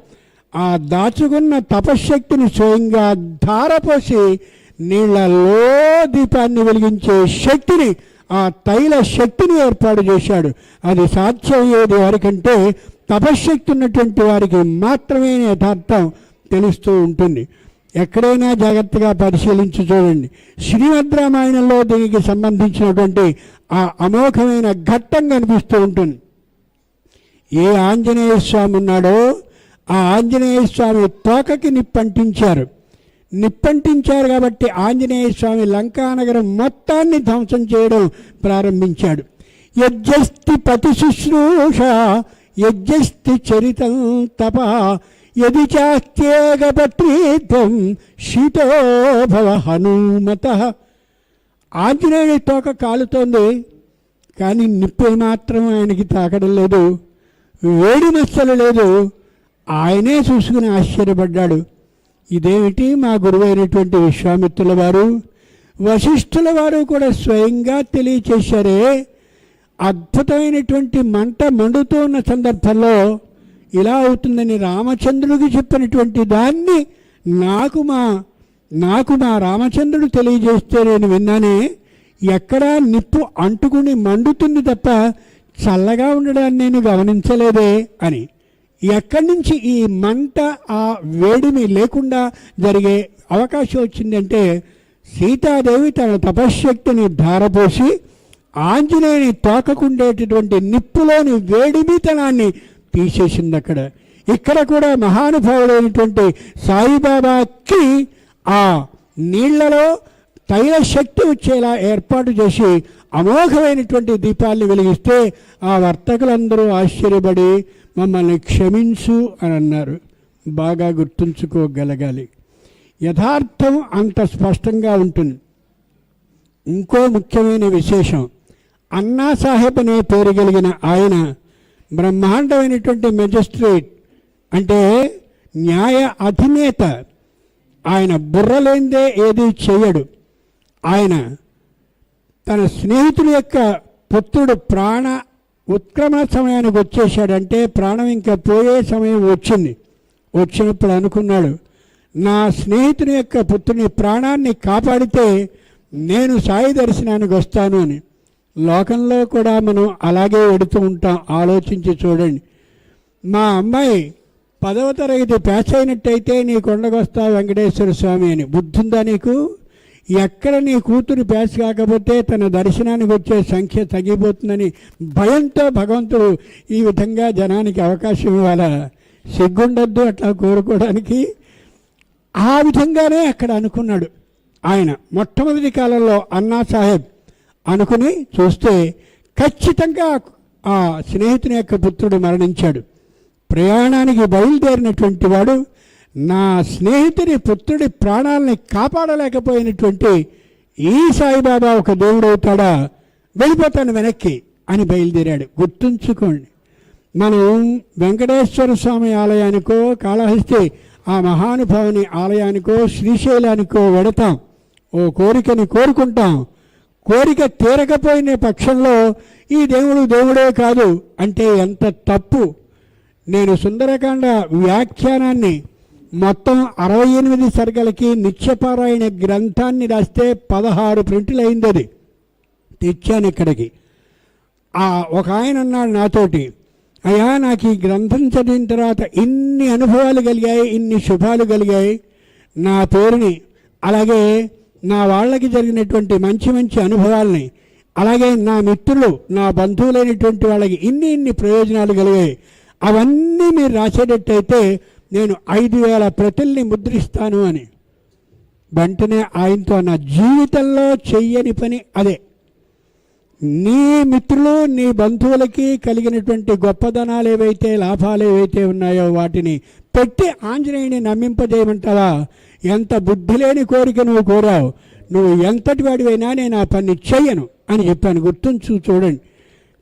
ఆ దాచుకున్న తపశ్శక్తిని స్వయంగా ధారపోసి నీళ్లలో దీపాన్ని వెలిగించే శక్తిని, ఆ తైల శక్తిని ఏర్పాటు చేశాడు. అది సాధ్యమయ్యేది వారికంటే తపశ్శక్తి ఉన్నటువంటి వారికి మాత్రమే యథార్థం తెలుస్తూ ఉంటుంది. ఎక్కడైనా జాగ్రత్తగా పరిశీలించి చూడండి. శ్రీమద్ రామాయణంలో దీనికి సంబంధించినటువంటి ఆ అమోఘమైన ఘట్టం కనిపిస్తూ ఉంటుంది. ఏ ఆంజనేయ స్వామి ఉన్నాడో ఆ ఆంజనేయ స్వామి తోకకి నిప్పంటించారు కాబట్టి ఆంజనేయ స్వామి లంకానగరం మొత్తాన్ని ధ్వంసం చేయడం ప్రారంభించాడు. యజ్జస్తి పతి శుశ్రూష యజ్జస్తి చరితం తప యది చాత్యేగపత్రీత్వం శీతో భవ హనుమత. ఆంజనేయుడి తోక కాలుతోంది, కానీ నిప్పు మాత్రం ఆయనకి తాకడం లేదు, వేడి మచ్చలు లేదు. ఆయనే చూసుకుని ఆశ్చర్యపడ్డాడు. ఇదేమిటి? మా గురువైనటువంటి విశ్వామిత్రుల వారు, వశిష్ఠుల వారు కూడా స్వయంగా తెలియచేశారే. అద్భుతమైనటువంటి మంట మండుతూ ఉన్న సందర్భంలో ఇలా అవుతుందని రామచంద్రుడికి చెప్పినటువంటి దాన్ని నాకు మా రామచంద్రుడు తెలియజేస్తే నేను విన్నానే. ఎక్కడా నిప్పు అంటుకుని మండుతుంది తప్ప చల్లగా ఉండడాన్ని నేను గమనించలేదే అని. ఎక్కడి నుంచి ఈ మంట, ఆ వేడిమి లేకుండా జరిగే అవకాశం వచ్చిందంటే సీతాదేవి తన తపశ్శక్తిని ధారపోసి ఆంజనేయుని తోకకుండేటటువంటి నిప్పులోని వేడిమితనాన్ని తీసేసింది అక్కడ. ఇక్కడ కూడా మహానుభావుడైనటువంటి సాయిబాబాకి ఆ నీళ్లలో తైల శక్తి వచ్చేలా ఏర్పాటు చేసి అమోఘమైనటువంటి దీపాన్ని వెలిగిస్తే ఆ వర్తకులందరూ ఆశ్చర్యపడి మమ్మల్ని క్షమించు అని అన్నారు. బాగా గుర్తుంచుకోగలగాలి. యథార్థం అంత స్పష్టంగా ఉంటుంది. ఇంకో ముఖ్యమైన విశేషం, అన్నాసాహెబ్ అనే పేరు కలిగిన ఆయన బ్రహ్మాండమైనటువంటి మెజిస్ట్రేట్, అంటే న్యాయ అధినేత. ఆయన బుర్రలేందే ఏది చేయడు. ఆయన తన స్నేహితుడి యొక్క పుత్రుడు ప్రాణ ఉత్క్రమణ సమయానికి వచ్చేసాడంటే ప్రాణం ఇంకా పోయే సమయం వచ్చినప్పుడు అనుకున్నాడు, నా స్నేహితుని యొక్క పుత్రుని ప్రాణాన్ని కాపాడితే నేను సాయి దర్శనానికి వస్తాను అని. లోకంలో కూడా మనం అలాగే వెడుతూ ఉంటాం. ఆలోచించి చూడండి. మా అమ్మాయి 10వ తరగతి పాస్ అయినట్టయితే నీ కొండకు వస్తా వెంకటేశ్వర స్వామి అని. బుద్ధుందా నీకు? ఎక్కడ నీ కూతురు పాస్ కాకపోతే తన దర్శనానికి వచ్చే సంఖ్య తగ్గిపోతుందని భయంతో భగవంతుడు ఈ విధంగా జనానికి అవకాశం ఇవ్వాలా? సిగ్గుండద్దు అట్లా కోరుకోవడానికి. ఆ విధంగానే అక్కడ అనుకున్నాడు ఆయన. మొట్టమొదటి కాలంలో అన్నాసాహెబ్ అనుకుని చూస్తే ఖచ్చితంగా ఆ స్నేహితుని యొక్క పుత్రుడు మరణించాడు. ప్రయాణానికి బయలుదేరినటువంటి వాడు నా స్నేహితుని పుత్రుడి ప్రాణాలని కాపాడలేకపోయినటువంటి ఈ సాయిబాబా ఒక దేవుడు అవుతాడా, వెళ్ళిపోతాను వెనక్కి అని బయలుదేరాడు. గుర్తుంచుకోండి, మనం వెంకటేశ్వర స్వామి ఆలయానికో, కాళహస్తి ఆ మహానుభావుని ఆలయానికో, శ్రీశైలానికో వెడతాం, ఓ కోరికని కోరుకుంటాం. కోరిక తీరకపోయిన పక్షంలో ఈ దేవుడు దేవుడే కాదు అంటే ఎంత తప్పు. నేను సుందరకాండ వ్యాఖ్యానాన్ని మొత్తం 68 సర్గలకి నిత్యపారాయణ గ్రంథాన్ని రాస్తే 16 ప్రింట్లు అయింది. అది తెచ్చాను ఇక్కడికి. ఒక ఆయన అన్నాడు నాతోటి, అయ్యా నాకు ఈ గ్రంథం చదివిన తర్వాత ఇన్ని అనుభవాలు కలిగాయి, ఇన్ని శుభాలు కలిగాయి, నా పేరుని అలాగే నా వాళ్ళకి జరిగినటువంటి మంచి మంచి అనుభవాలని, అలాగే నా మిత్రులు నా బంధువులైనటువంటి వాళ్ళకి ఇన్ని ప్రయోజనాలు కలిగాయి, అవన్నీ మీరు రాసేటట్టయితే నేను 5000 ప్రతుల్ని ముద్రిస్తాను అని. వెంటనే ఆయనతో నా జీవితంలో చెయ్యని పని అదే. నీ మిత్రులు నీ బంధువులకి కలిగినటువంటి గొప్పదనాలు ఏవైతే లాభాలు ఏవైతే ఉన్నాయో వాటిని పెట్టి ఆంజనేయుని నమ్మింపజేయమంటావా? ఎంత బుద్ధి లేని కోరిక నువ్వు కోరావు. నువ్వు ఎంతటి వాడివైనా నేను ఆ పని చెయ్యను అని చెప్పాను. గుర్తుంచు చూడండి.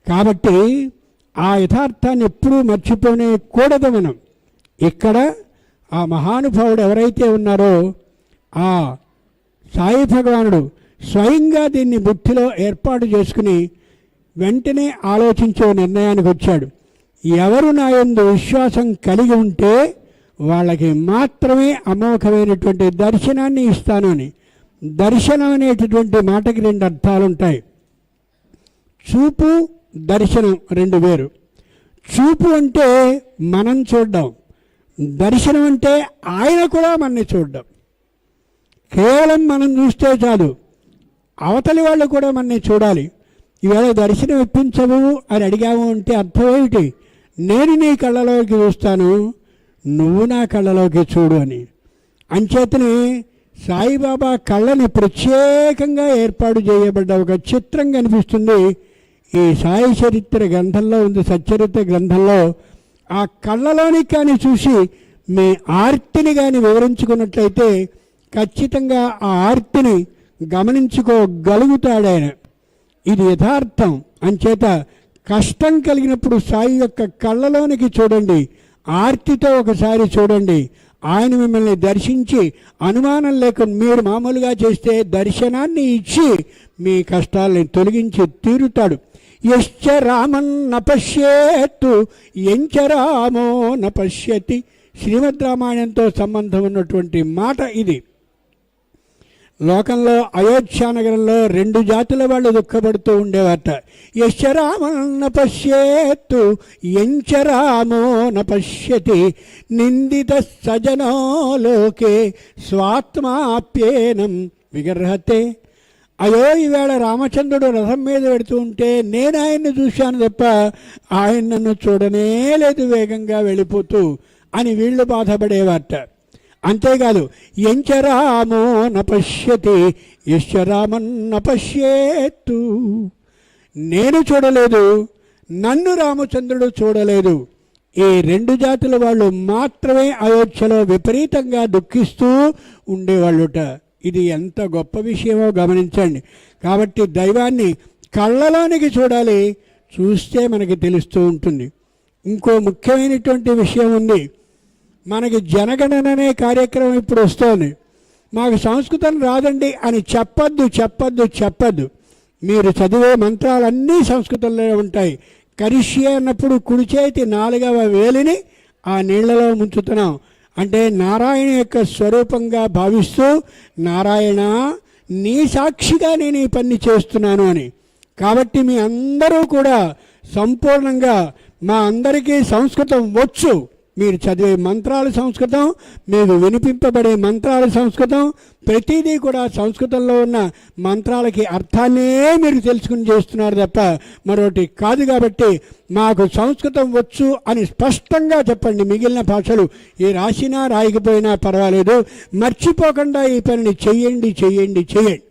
కాబట్టి ఆ యథార్థాన్ని ఎప్పుడూ మర్చిపోనే కూడదు మనం. ఇక్కడ ఆ మహానుభావుడు ఎవరైతే ఉన్నారో ఆ సాయి భగవానుడు స్వయంగా దీన్ని బుద్ధిలో ఏర్పాటు చేసుకుని వెంటనే ఆలోచించే నిర్ణయానికి వచ్చాడు. ఎవరు నా యందు విశ్వాసం కలిగి ఉంటే వాళ్ళకి మాత్రమే అమోఘమైనటువంటి దర్శనాన్ని ఇస్తాను అని. దర్శనం అనేటటువంటి మాటకి 2 అర్థాలు ఉంటాయి. చూపు, దర్శనం 2 వేరు. చూపు అంటే మనం చూడడం, దర్శనం అంటే ఆయన కూడా మనని చూడడం. కేవలం మనం చూస్తే చాలు, అవతలి వాళ్ళు కూడా మనని చూడాలి. ఈవేళ దర్శనం ఇప్పించవు అని అడిగాము అంటే అర్థం ఏమిటి? నేను నీ కళ్ళలోకి చూస్తాను, నువ్వు నా కళ్ళలోకి చూడు అని. అంచేతనే సాయిబాబా కళ్ళని ప్రత్యేకంగా ఏర్పాటు చేయబడ్డ ఒక చిత్రం కనిపిస్తుంది ఈ సాయి చరిత్ర గ్రంథంలో ఉంది. సచ్చరిత్ర గ్రంథంలో ఆ కళ్ళలోని కానీ చూసి మీ ఆర్తిని కానీ వివరించుకున్నట్లయితే ఖచ్చితంగా ఆ ఆర్తిని గమనించుకోగలుగుతాడు ఆయన. ఇది యథార్థం. అంచేత కష్టం కలిగినప్పుడు సాయి యొక్క కళ్ళలోనికి చూడండి, ఆర్తితో ఒకసారి చూడండి. ఆయన మిమ్మల్ని దర్శించి అనుమానం లేకుండా మీరు మామూలుగా చేస్తే దర్శనాన్ని ఇచ్చి మీ కష్టాలని తొలగించి తీరుతాడు. యశ్చ రామన్ నపశ్యేత్తు ఎంచ రామో నపశ్యతి. శ్రీమద్ రామాయణంతో సంబంధం ఉన్నటువంటి మాట ఇది. లోకంలో అయోధ్యానగరంలో 2 జాతుల వాళ్ళు దుఃఖపడుతూ ఉండేవారట. యశ్చ రామన్ నపశ్యేత్తు ఎంచ రామో నపశ్యతి నిందిత సజనో లోకే స్వాత్మాప్యేనం విగర్హతే. అయ్యో ఈవేళ రామచంద్రుడు రథం మీద పెడుతూ ఉంటే నేను ఆయన్ని చూశాను తప్ప ఆయన నన్ను చూడనే లేదు వేగంగా వెళ్ళిపోతూ అని వీళ్ళు బాధపడేవారట. అంతేకాదు, ఎంచరామో నపశ్యతి యశ్చరామన్న పశ్యేత్తు, నేను చూడలేదు, నన్ను రామచంద్రుడు చూడలేదు. ఈ రెండు జాతుల వాళ్ళు మాత్రమే అయోధ్యలో విపరీతంగా దుఃఖిస్తూ ఉండేవాళ్ళుట. ఇది ఎంత గొప్ప విషయమో గమనించండి. కాబట్టి దైవాన్ని కళ్ళలోనికి చూడాలి, చూస్తే మనకి తెలుస్తూ ఉంటుంది. ఇంకో ముఖ్యమైనటువంటి విషయం ఉంది. మనకి జనగణన అనే కార్యక్రమం ఇప్పుడు వస్తోంది. మాకు సంస్కృతం రాదండి అని చెప్పద్దు చెప్పద్దు చెప్పద్దు. మీరు చదివే మంత్రాలన్నీ సంస్కృతంలో ఉంటాయి. కరిష్యే అన్నప్పుడు కుడి చేతి 4వ వేలిని ఆ నీళ్లలో ముంచుతున్నాం. అంటే నారాయణ యొక్క స్వరూపంగా భావిస్తూ, నారాయణ నీ సాక్షిగా నేను ఈ పని చేస్తున్నాను అని. కాబట్టి మీ అందరూ కూడా సంపూర్ణంగా, మా అందరికీ సంస్కృతం వచ్చు. మీరు చదివే మంత్రాలు సంస్కృతం, మీకు వినిపింపబడే మంత్రాలు సంస్కృతం, ప్రతిదీ కూడా సంస్కృతంలో ఉన్న మంత్రాలకి అర్థాన్నే మీరు తెలుసుకుని చేస్తున్నారు తప్ప మరొకటి కాదు. కాబట్టి మాకు సంస్కృతం వచ్చు అని స్పష్టంగా చెప్పండి. మిగిలిన భాషలు ఏ రాసినా రాయకపోయినా పర్వాలేదు, మర్చిపోకుండా ఈ పనిని చెయ్యండి చెయ్యండి చెయ్యండి.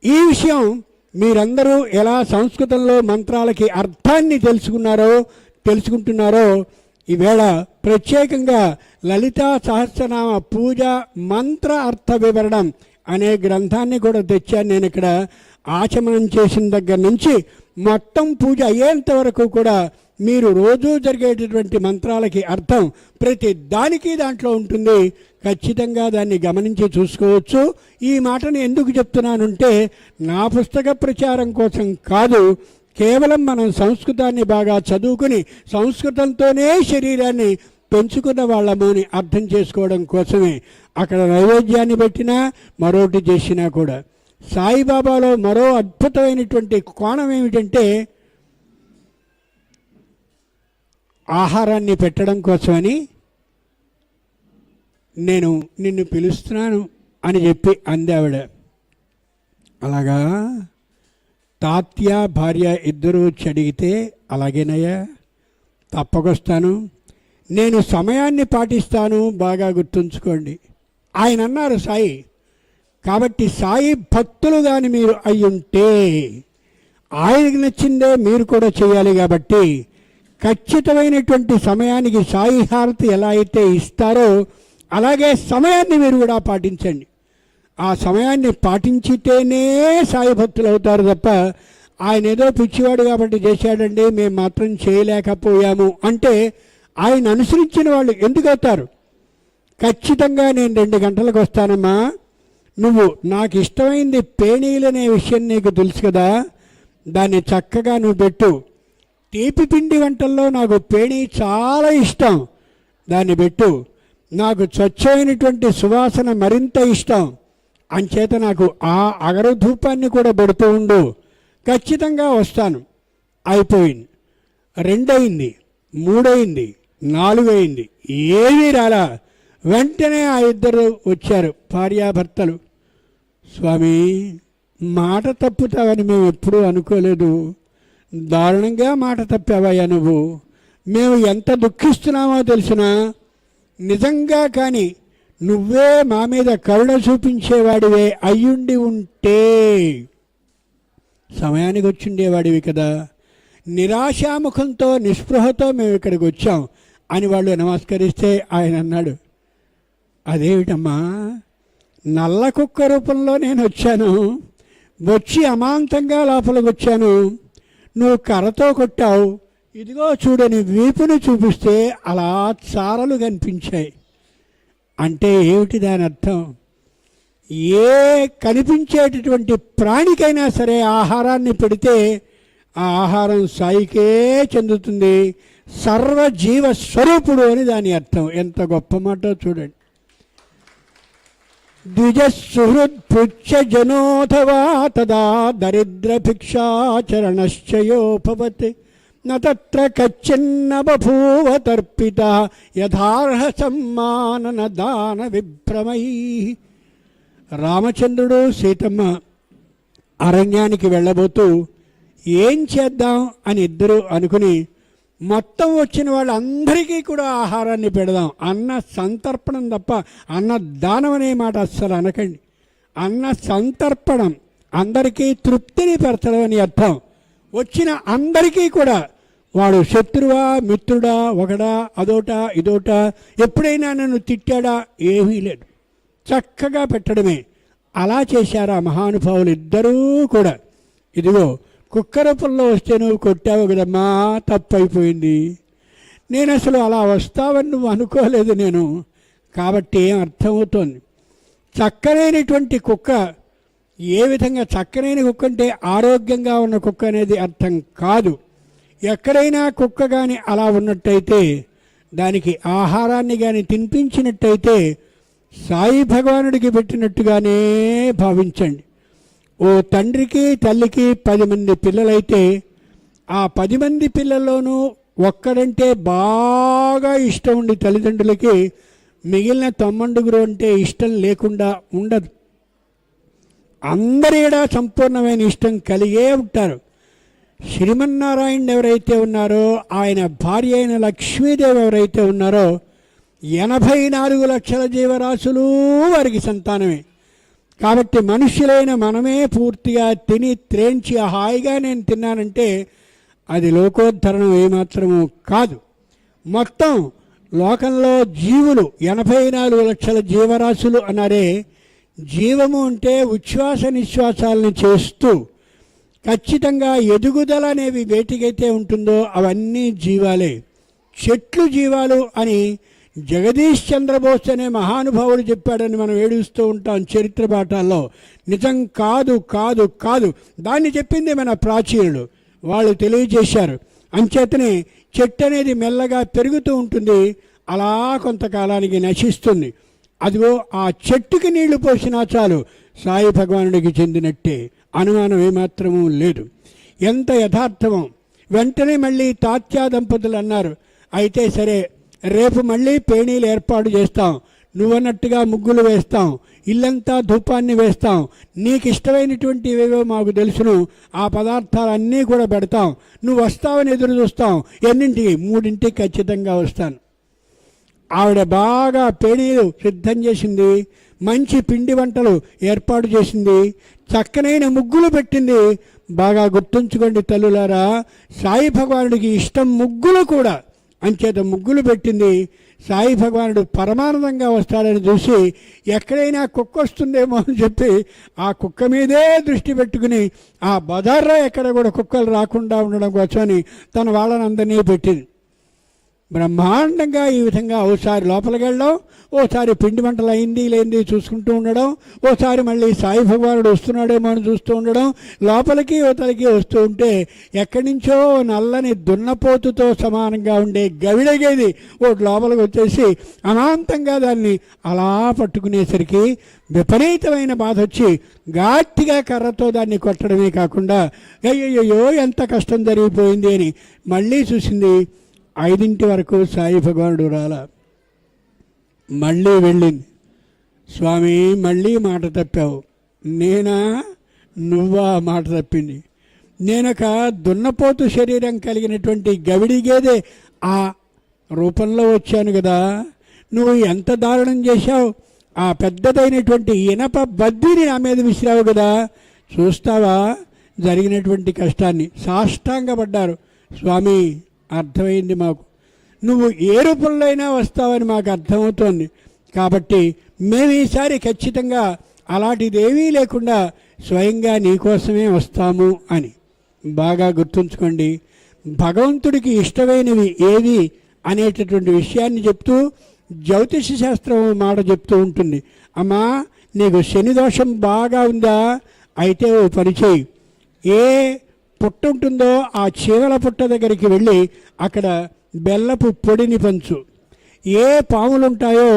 ఈ విషయం మీరందరూ ఎలా సంస్కృతంలో మంత్రాలకి అర్థాన్ని తెలుసుకుంటున్నారో ఈవేళ ప్రత్యేకంగా లలితా సహస్రనామ పూజ మంత్ర అర్థ వివరణం అనే గ్రంథాన్ని కూడా తెచ్చాను నేను. ఇక్కడ ఆచమనం చేసిన దగ్గర నుంచి మొత్తం పూజ అయ్యేంత వరకు కూడా మీరు రోజూ జరిగేటటువంటి మంత్రాలకి అర్థం ప్రతి దానికి దాంట్లో ఉంటుంది. ఖచ్చితంగా దాన్ని గమనించి చూసుకోవచ్చు. ఈ మాటను ఎందుకు చెప్తున్నానంటే నా పుస్తక ప్రచారం కోసం కాదు, కేవలం మనం సంస్కృతాన్ని బాగా చదువుకుని సంస్కృతంతోనే శరీరాన్ని పెంచుకున్న వాళ్ళము అని అర్థం చేసుకోవడం కోసమే. అక్కడ నైవేద్యాన్ని పెట్టినా మరొకటి చేసినా కూడా. సాయిబాబాలో మరో అద్భుతమైనటువంటి కోణం ఏమిటంటే, ఆహారాన్ని పెట్టడం కోసమని నేను నిన్ను పిలుస్తున్నాను అని చెప్పి అందావిడ. అలాగా తాత్య భార్య ఇద్దరూ వచ్చి అడిగితే, అలాగేనయ్యా తప్పకొస్తాను, నేను సమయాన్ని పాటిస్తాను, బాగా గుర్తుంచుకోండి ఆయన అన్నారు సాయి. కాబట్టి సాయి భక్తులు కానీ మీరు అయ్యుంటే ఆయనకి నచ్చిందే మీరు కూడా చేయాలి. కాబట్టి ఖచ్చితమైనటువంటి సమయానికి సాయి హారతి ఎలా అయితే ఇస్తారో అలాగే సమయాన్ని మీరు కూడా పాటించండి. ఆ సమయాన్ని పాటించితేనే సాయి భక్తులు అవుతారు తప్ప ఆయన ఏదో పిచ్చివాడు కాబట్టి చేశాడండి మేము మాత్రం చేయలేకపోయాము అంటే ఆయన అనుసరించిన వాళ్ళు ఎందుకు అవుతారు? ఖచ్చితంగా నేను 2 గంటలకు వస్తానమ్మా, నువ్వు నాకు ఇష్టమైంది పేణీలనే విషయం నీకు తెలుసు కదా, దాన్ని చక్కగా నువ్వు పెట్టు. తీపి పిండి వంటల్లో నాకు పేణీ చాలా ఇష్టం, దాన్ని పెట్టు. నాకు స్వచ్ఛమైనటువంటి సువాసన మరింత ఇష్టం, అంచేత నాకు ఆ అగరధూపాన్ని కూడా పెడుతూ ఉండు. ఖచ్చితంగా వస్తాను. అయిపోయింది. 2 అయింది, 3 అయింది, 4 అయింది, ఏమీ రాలా. వెంటనే ఆ ఇద్దరు వచ్చారు భార్యాభర్తలు. స్వామి, మాట తప్పుతావని మేము ఎప్పుడూ అనుకోలేదు, దారుణంగా మాట తప్పావయ్యా నువ్వు, మేము ఎంత దుఃఖిస్తున్నామో తెలిసినా, నిజంగా కానీ నువ్వే మా మీద కరుణ చూపించేవాడివే అయ్యుండి ఉంటే సమయానికి వచ్చిండేవాడివి కదా. నిరాశాముఖంతో నిస్పృహతో మేము ఇక్కడికి వచ్చాం అని వాళ్ళు నమస్కరిస్తే ఆయన అన్నాడు, అదేమిటమ్మా, నల్ల కుక్క రూపంలో నేను వచ్చాను, వచ్చి అమాంతంగా లోపలికి వచ్చాను, నువ్వు కర్రతో కొట్టావు, ఇదిగో చూడని వీపుని చూపిస్తే అలా చారలు కనిపించాయి. అంటే ఏమిటి దాని అర్థం? ఏ కనిపించేటటువంటి ప్రాణికైనా సరే ఆహారాన్ని పెడితే ఆ ఆహారం సాయికే చెందుతుంది, సర్వజీవ స్వరూపుడు అని దాని అర్థం. ఎంత గొప్ప మాట చూడండి. ద్విజసుహృత్పృచ్ఛ జనోథవా తదా దరిద్ర భిక్షాచరణశ్చయోపవత్ నత్ర కచ్చిన్న బభూవ తర్పిత యథార్హ సమ్మానన దాన విభ్రమై. రామచంద్రుడు సీతమ్మ అరణ్యానికి వెళ్ళబోతూ ఏం చేద్దాం అని ఇద్దరు అనుకుని మొత్తం వచ్చిన వాళ్ళందరికీ కూడా ఆహారాన్ని పెడదాం. అన్న సంతర్పణం తప్ప అన్న దానం అనే మాట అస్సలు అనకండి. అన్న సంతర్పణం, అందరికీ తృప్తిని పెరచడం అని అర్థం. వచ్చిన అందరికీ కూడా వాడు శత్రువా మిత్రుడా ఒకడా అదోటా ఇదోటా ఎప్పుడైనా నన్ను తిట్టాడా ఏమీ లేదు, చక్కగా పెట్టడమే. అలా చేశారు ఆ మహానుభావులు ఇద్దరూ కూడా. ఇదిగో కుక్క రూపంలో వస్తే నువ్వు కొట్టావు కదమ్మా, తప్పైపోయింది. నేను అసలు అలా వస్తావని నువ్వు అనుకోలేదు నేను, కాబట్టి అర్థమవుతోంది. చక్కనైనటువంటి కుక్క ఏ విధంగా, చక్కనైన కుక్క అంటే ఆరోగ్యంగా ఉన్న కుక్క అనేది అర్థం కాదు. ఎక్కడైనా కుక్క కానీ అలా ఉన్నట్టయితే, దానికి ఆహారాన్ని కానీ తినిపించినట్టయితే సాయి భగవానుడికి పెట్టినట్టుగానే భావించండి. ఓ తండ్రికి తల్లికి 10 మంది పిల్లలైతే ఆ 10 మంది పిల్లల్లోనూ ఒక్కడంటే బాగా ఇష్టం ఉండి తల్లిదండ్రులకి మిగిలిన 9 అంటే ఇష్టం లేకుండా ఉండదు. అందరిడా సంపూర్ణమైన ఇష్టం కలిగే ఉంటారు. శ్రీమన్నారాయణ ఎవరైతే ఉన్నారో, ఆయన భార్య అయిన లక్ష్మీదేవి ఎవరైతే ఉన్నారో, 84 లక్షల జీవరాశులు వారికి సంతానమే. కాబట్టి మనుష్యులైన మనమే పూర్తిగా తిని త్రేంచి హాయిగా నేను తిన్నానంటే అది లోకోద్ధరణం ఏమాత్రము కాదు. మొత్తం లోకంలో జీవులు 84 లక్షల జీవరాశులు అన్నారే. జీవము అంటే ఉచ్ఛ్వాస నిశ్వాసాలను చేస్తూ ఖచ్చితంగా ఎదుగుదల అనేవి వేటికైతే ఉంటుందో అవన్నీ జీవాలే. చెట్లు జీవాలు అని జగదీష్ చంద్రబోస్ అనే మహానుభావుడు చెప్పాడని మనం ఏడుస్తూ ఉంటాం చరిత్ర పాఠాల్లో. నిజం కాదు కాదు కాదు, దాన్ని చెప్పింది మన ప్రాచీనులు, వాళ్ళు తెలియజేశారు. అంచేతనే చెట్టు అనేది మెల్లగా పెరుగుతూ ఉంటుంది, అలా కొంతకాలానికి నశిస్తుంది. అదిగో ఆ చెట్టుకి నీళ్లు పోసినా చాలు సాయి భగవానుడికి చెందినట్టే, అనుమానం ఏమాత్రమూ లేదు. ఎంత యథార్థమో. వెంటనే మళ్ళీ తాత్యా దంపతులు అన్నారు, అయితే సరే రేపు మళ్ళీ పేణీలు ఏర్పాటు చేస్తాం, నువ్వన్నట్టుగా ముగ్గులు వేస్తాం, ఇల్లంతా ధూపాన్ని వేస్తాం, నీకు ఇష్టమైనటువంటి ఏవేవో మాకు తెలుసును, ఆ పదార్థాలన్నీ కూడా పెడతాం, నువ్వు వస్తావని ఎదురు చూస్తాం. ఎన్నింటికి? 3ంటికి ఖచ్చితంగా వస్తాను. ఆవిడ బాగా పేణీలు సిద్ధం చేసింది, మంచి పిండి వంటలు ఏర్పాటు చేసింది, చక్కనైన ముగ్గులు పెట్టింది. బాగా గుర్తుంచుకోండి తల్లులారా, సాయి భగవానుడికి ఇష్టం ముగ్గులు కూడా. అంచేత ముగ్గులు పెట్టింది. సాయి భగవానుడు పరమానందంగా వస్తాడని చూసి ఎక్కడైనా కుక్క వస్తుందేమో అని చెప్పి ఆ కుక్క మీదే దృష్టి పెట్టుకుని ఆ బజార్లో ఎక్కడ కూడా కుక్కలు రాకుండా ఉండడం కోసమని తన వాళ్ళని అందరినీ పెట్టింది. బ్రహ్మాండంగా ఈ విధంగా ఓసారి లోపలికి వెళ్ళడం, ఓసారి పిండి వంటలు అయింది లేనిది చూసుకుంటూ ఉండడం, ఓసారి మళ్ళీ సాయి భగవానుడు వస్తున్నాడేమో అని చూస్తూ ఉండడం. లోపలికి యువతలకి వస్తూ ఉంటే ఎక్కడి నుంచో నల్లని దున్నపోతుతో సమానంగా ఉండే గవిడగేది ఒకటి లోపలికి వచ్చేసి అమాంతంగా దాన్ని అలా పట్టుకునేసరికి విపరీతమైన బాధ వచ్చి గట్టిగా కర్రతో దాన్ని కొట్టడమే కాకుండా అయ్యయ్యో ఎంత కష్టం జరిగిపోయింది అని మళ్ళీ చూసింది. 5 వరకు సాయి భగవానుడు రాలా. మళ్ళీ వెళ్ళింది. స్వామి మళ్ళీ మాట తప్పావు. నేనా నువ్వా మాట తప్పింది? నేనొక దున్నపోతు శరీరం కలిగినటువంటి గవిడి గేదె ఆ రూపంలో వచ్చాను కదా, నువ్వు ఎంత దారుణం చేశావు. ఆ పెద్దదైనటువంటి ఇనప బద్దిని నా మీద విసిరావు కదా, చూస్తావా జరిగినటువంటి కష్టాన్ని. సాష్టాంగపడ్డారు. స్వామి అర్థమైంది మాకు, నువ్వు ఏ రూపంలో అయినా వస్తావని మాకు అర్థమవుతోంది. కాబట్టి మేము ఈసారి ఖచ్చితంగా అలాంటిదేమీ లేకుండా స్వయంగా నీకోసమే వస్తాము అని. బాగా గుర్తుంచుకోండి, భగవంతుడికి ఇష్టమైనవి ఏవి అనేటటువంటి విషయాన్ని చెప్తూ జ్యోతిష శాస్త్రం మాట చెప్తూ ఉంటుంది. అమ్మా నీకు శని దోషం బాగా ఉందా, అయితే ఓ పని చేయి, ఏ పుట్ట ఉంటుందో ఆ చీమల పుట్ట దగ్గరికి వెళ్ళి అక్కడ బెల్లపు పొడిని పంచు. ఏ పాములు ఉంటాయో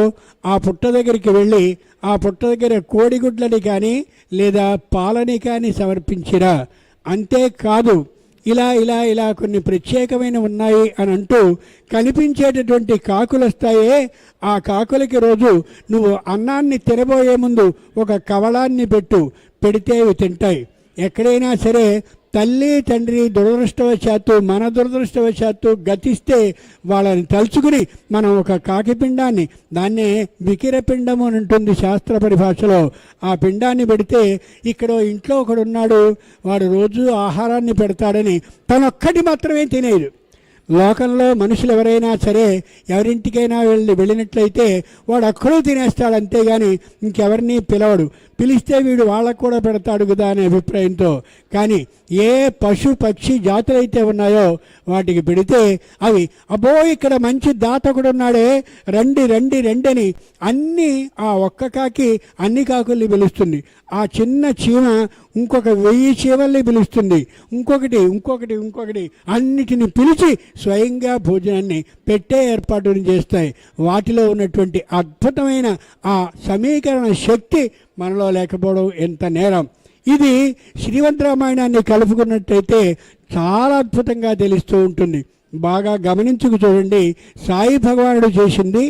ఆ పుట్ట దగ్గరికి వెళ్ళి ఆ పుట్ట దగ్గర కోడిగుడ్లని కానీ లేదా పాలని కానీ సమర్పించిరా. అంతేకాదు ఇలా ఇలా ఇలా కొన్ని ప్రత్యేకమైన ఉన్నాయి అని అంటూ కనిపించేటటువంటి కాకులు వస్తాయే, ఆ కాకులకి రోజు నువ్వు అన్నాన్ని తినబోయే ముందు ఒక కవళాన్ని పెడితే అవి తింటాయి. ఎక్కడైనా సరే తల్లి తండ్రి దురదృష్టవశాత్తు మన దురదృష్టవశాత్తు గతిస్తే వాళ్ళని తలుచుకుని మనం ఒక కాకి పిండాన్ని, దాన్నే వికిర పిండము అని ఉంటుంది శాస్త్ర పరిభాషలో, ఆ పిండాన్ని పెడితే ఇక్కడ ఇంట్లో ఒకడున్నాడు, వాడు రోజు ఆహారాన్ని పెడతాడని తనొక్కటి మాత్రమే తినేది. లోకంలో మనుషులు ఎవరైనా సరే ఎవరింటికైనా వెళ్ళినట్లయితే వాడు అక్కడూ తినేస్తాడు, అంతేగాని ఇంకెవరిని పిలవడు. పిలిస్తే వీడు వాళ్ళకు కూడా పెడతాడు కదా అనే అభిప్రాయంతో. కానీ ఏ పశు పక్షి జాతులైతే ఉన్నాయో వాటికి పెడితే అవి అబ్బో ఇక్కడ మంచి దాతకుడు ఉన్నాడే, రండి రండి రండి అని అన్నీ ఆ ఒక్క కాకి అన్ని కాకుల్ని పిలుస్తుంది. ఆ చిన్న చీమ ఇంకొక 1000 చీమల్ని పిలుస్తుంది, ఇంకొకటి ఇంకొకటి ఇంకొకటి అన్నిటిని పిలిచి స్వయంగా భోజనాన్ని పెట్టే ఏర్పాటుని చేస్తాయి. వాటిలో ఉన్నటువంటి అద్భుతమైన ఆ సమీకరణ శక్తి మనలో లేకపోవడం ఎంత నేరం. ఇది శ్రీమద్ రామాయణాన్ని కలుపుకున్నట్టయితే చాలా అద్భుతంగా తెలుస్తూ ఉంటుంది. బాగా గమనించుకు చూడండి. సాయి భగవానుడు చేసింది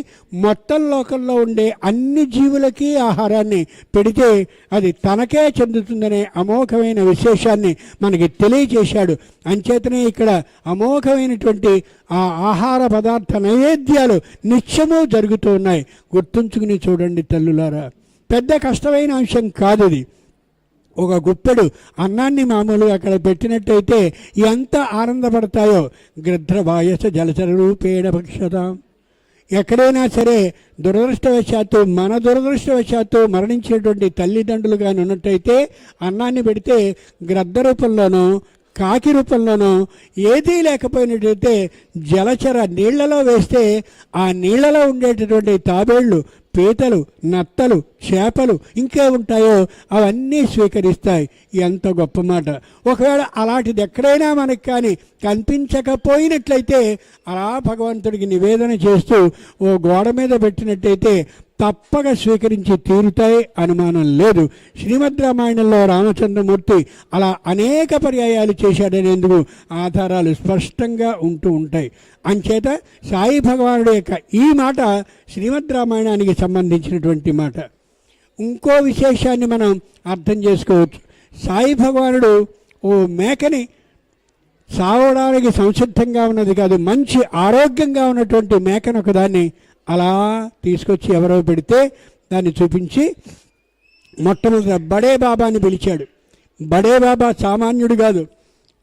మొత్తం లోకంలో ఉండే అన్ని జీవులకి ఆహారాన్ని పెడితే అది తనకే చెందుతుందనే అమోఘమైన విశేషాన్ని మనకి తెలియచేశాడు. అంచేతనే ఇక్కడ అమోఘమైనటువంటి ఆ ఆహార పదార్థ నైవేద్యాలు నిత్యము జరుగుతూ ఉన్నాయి. గుర్తుంచుకుని చూడండి తల్లులారా, పెద్ద కష్టమైన అంశం కాదు ఇది. ఒక గుప్పెడు అన్నాన్ని మామూలుగా అక్కడ పెట్టినట్టయితే ఎంత ఆనందపడతాయో. గృధ్రవాయస జలచర రూపేణ భక్షతాం. ఎక్కడైనా సరే దురదృష్టవశాత్తు మన దురదృష్టవశాత్తు మరణించినటువంటి తల్లిదండ్రులు కానీ ఉన్నట్టయితే అన్నాన్ని పెడితే గ్రద్ద రూపంలోనూ కాకి రూపంలోనూ ఏదీ లేకపోయినట్టయితే జలచర నీళ్లలో వేస్తే ఆ నీళ్లలో ఉండేటటువంటి తాబేళ్లు, పీతలు, నత్తలు, చేపలు ఇంకే ఉంటాయో అవన్నీ స్వీకరిస్తాయి. ఎంత గొప్ప మాట. ఒకవేళ అలాంటిది ఎక్కడైనా మనకి కానీ కనిపించకపోయినట్లయితే అలా భగవంతుడికి నివేదన చేస్తూ ఓ గోడ మీద పెట్టినట్టయితే తప్పక స్వీకరించి తీరుతాయి, అనుమానం లేదు. శ్రీమద్ రామాయణంలో రామచంద్రమూర్తి అలా అనేక పర్యాయాలు చేశాడనేందుకు ఆధారాలు స్పష్టంగా ఉంటూ ఉంటాయి. అంచేత సాయి భగవానుడి యొక్క ఈ మాట శ్రీమద్ రామాయణానికి సంబంధించినటువంటి మాట. ఇంకో విశేషాన్ని మనం అర్థం చేసుకోవచ్చు. సాయి భగవానుడు ఓ మేకని సావడానికి సంసిద్ధంగా ఉన్నది కాదు, మంచి ఆరోగ్యంగా ఉన్నటువంటి మేకను ఒకదాన్ని అలా తీసుకొచ్చి ఎవరో పెడితే దాన్ని చూపించి మొట్టమొదట బడే బాబాని పిలిచాడు. బడే బాబా సామాన్యుడు కాదు.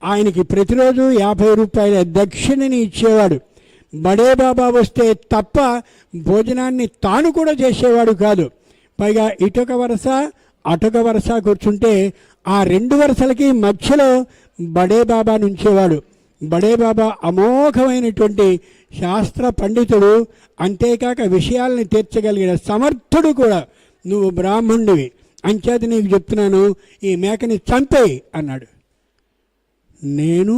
ఆయనకి ప్రతిరోజు 50 రూపాయల దక్షిణని ఇచ్చేవాడు. బడే బాబా వస్తే తప్ప భోజనాన్ని తాను కూడా చేసేవాడు కాదు. పైగా ఇటొక వరుస అటొక వరుస కూర్చుంటే ఆ 2 వరుసలకి మధ్యలో బడే బాబాని ఉంచేవాడు. బడే బాబా అమోఘమైనటువంటి శాస్త్ర పండితుడు, అంతేకాక విషయాల్ని తీర్చగలిగిన సమర్థుడు కూడా. నువ్వు బ్రాహ్మణుడివి, అంచేత నీకు చెప్తున్నాను, ఈ మేకని చంపేయి అన్నాడు. నేను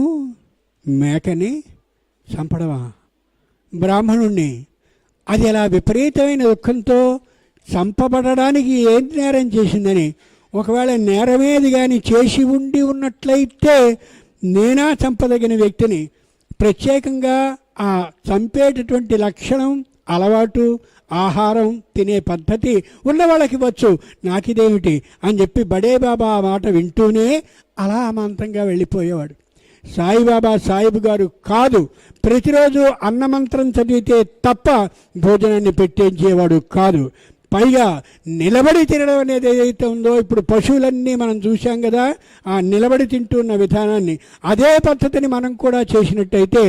మేకని చంపడమా? బ్రాహ్మణుణ్ణి? అది అలా విపరీతమైన దుఃఖంతో చంపబడడానికి ఏం నేరం చేసిందని. ఒకవేళ నేరమేది కానీ చేసి ఉన్నట్లయితే నేనా చంపదగిన వ్యక్తిని? ప్రత్యేకంగా ఆ చంపేటటువంటి లక్షణం, అలవాటు, ఆహారం తినే పద్ధతి ఉన్న వాళ్ళకి వచ్చు, నాకిదేమిటి అని చెప్పి బడే బాబా ఆ మాట వింటూనే అలా అమాంతంగా వెళ్ళిపోయేవాడు. సాయిబాబా సాయిబు గారు కాదు, ప్రతిరోజు అన్నమంత్రం చదివితే తప్ప భోజనాన్ని పెట్టించేవాడు కాదు. పైగా నిలబడి తినడం అనేది ఏదైతే ఉందో, ఇప్పుడు పశువులన్నీ మనం చూసాం కదా, ఆ నిలబడి తింటున్న విధానాన్ని, అదే పద్ధతిని మనం కూడా చేసినట్టయితే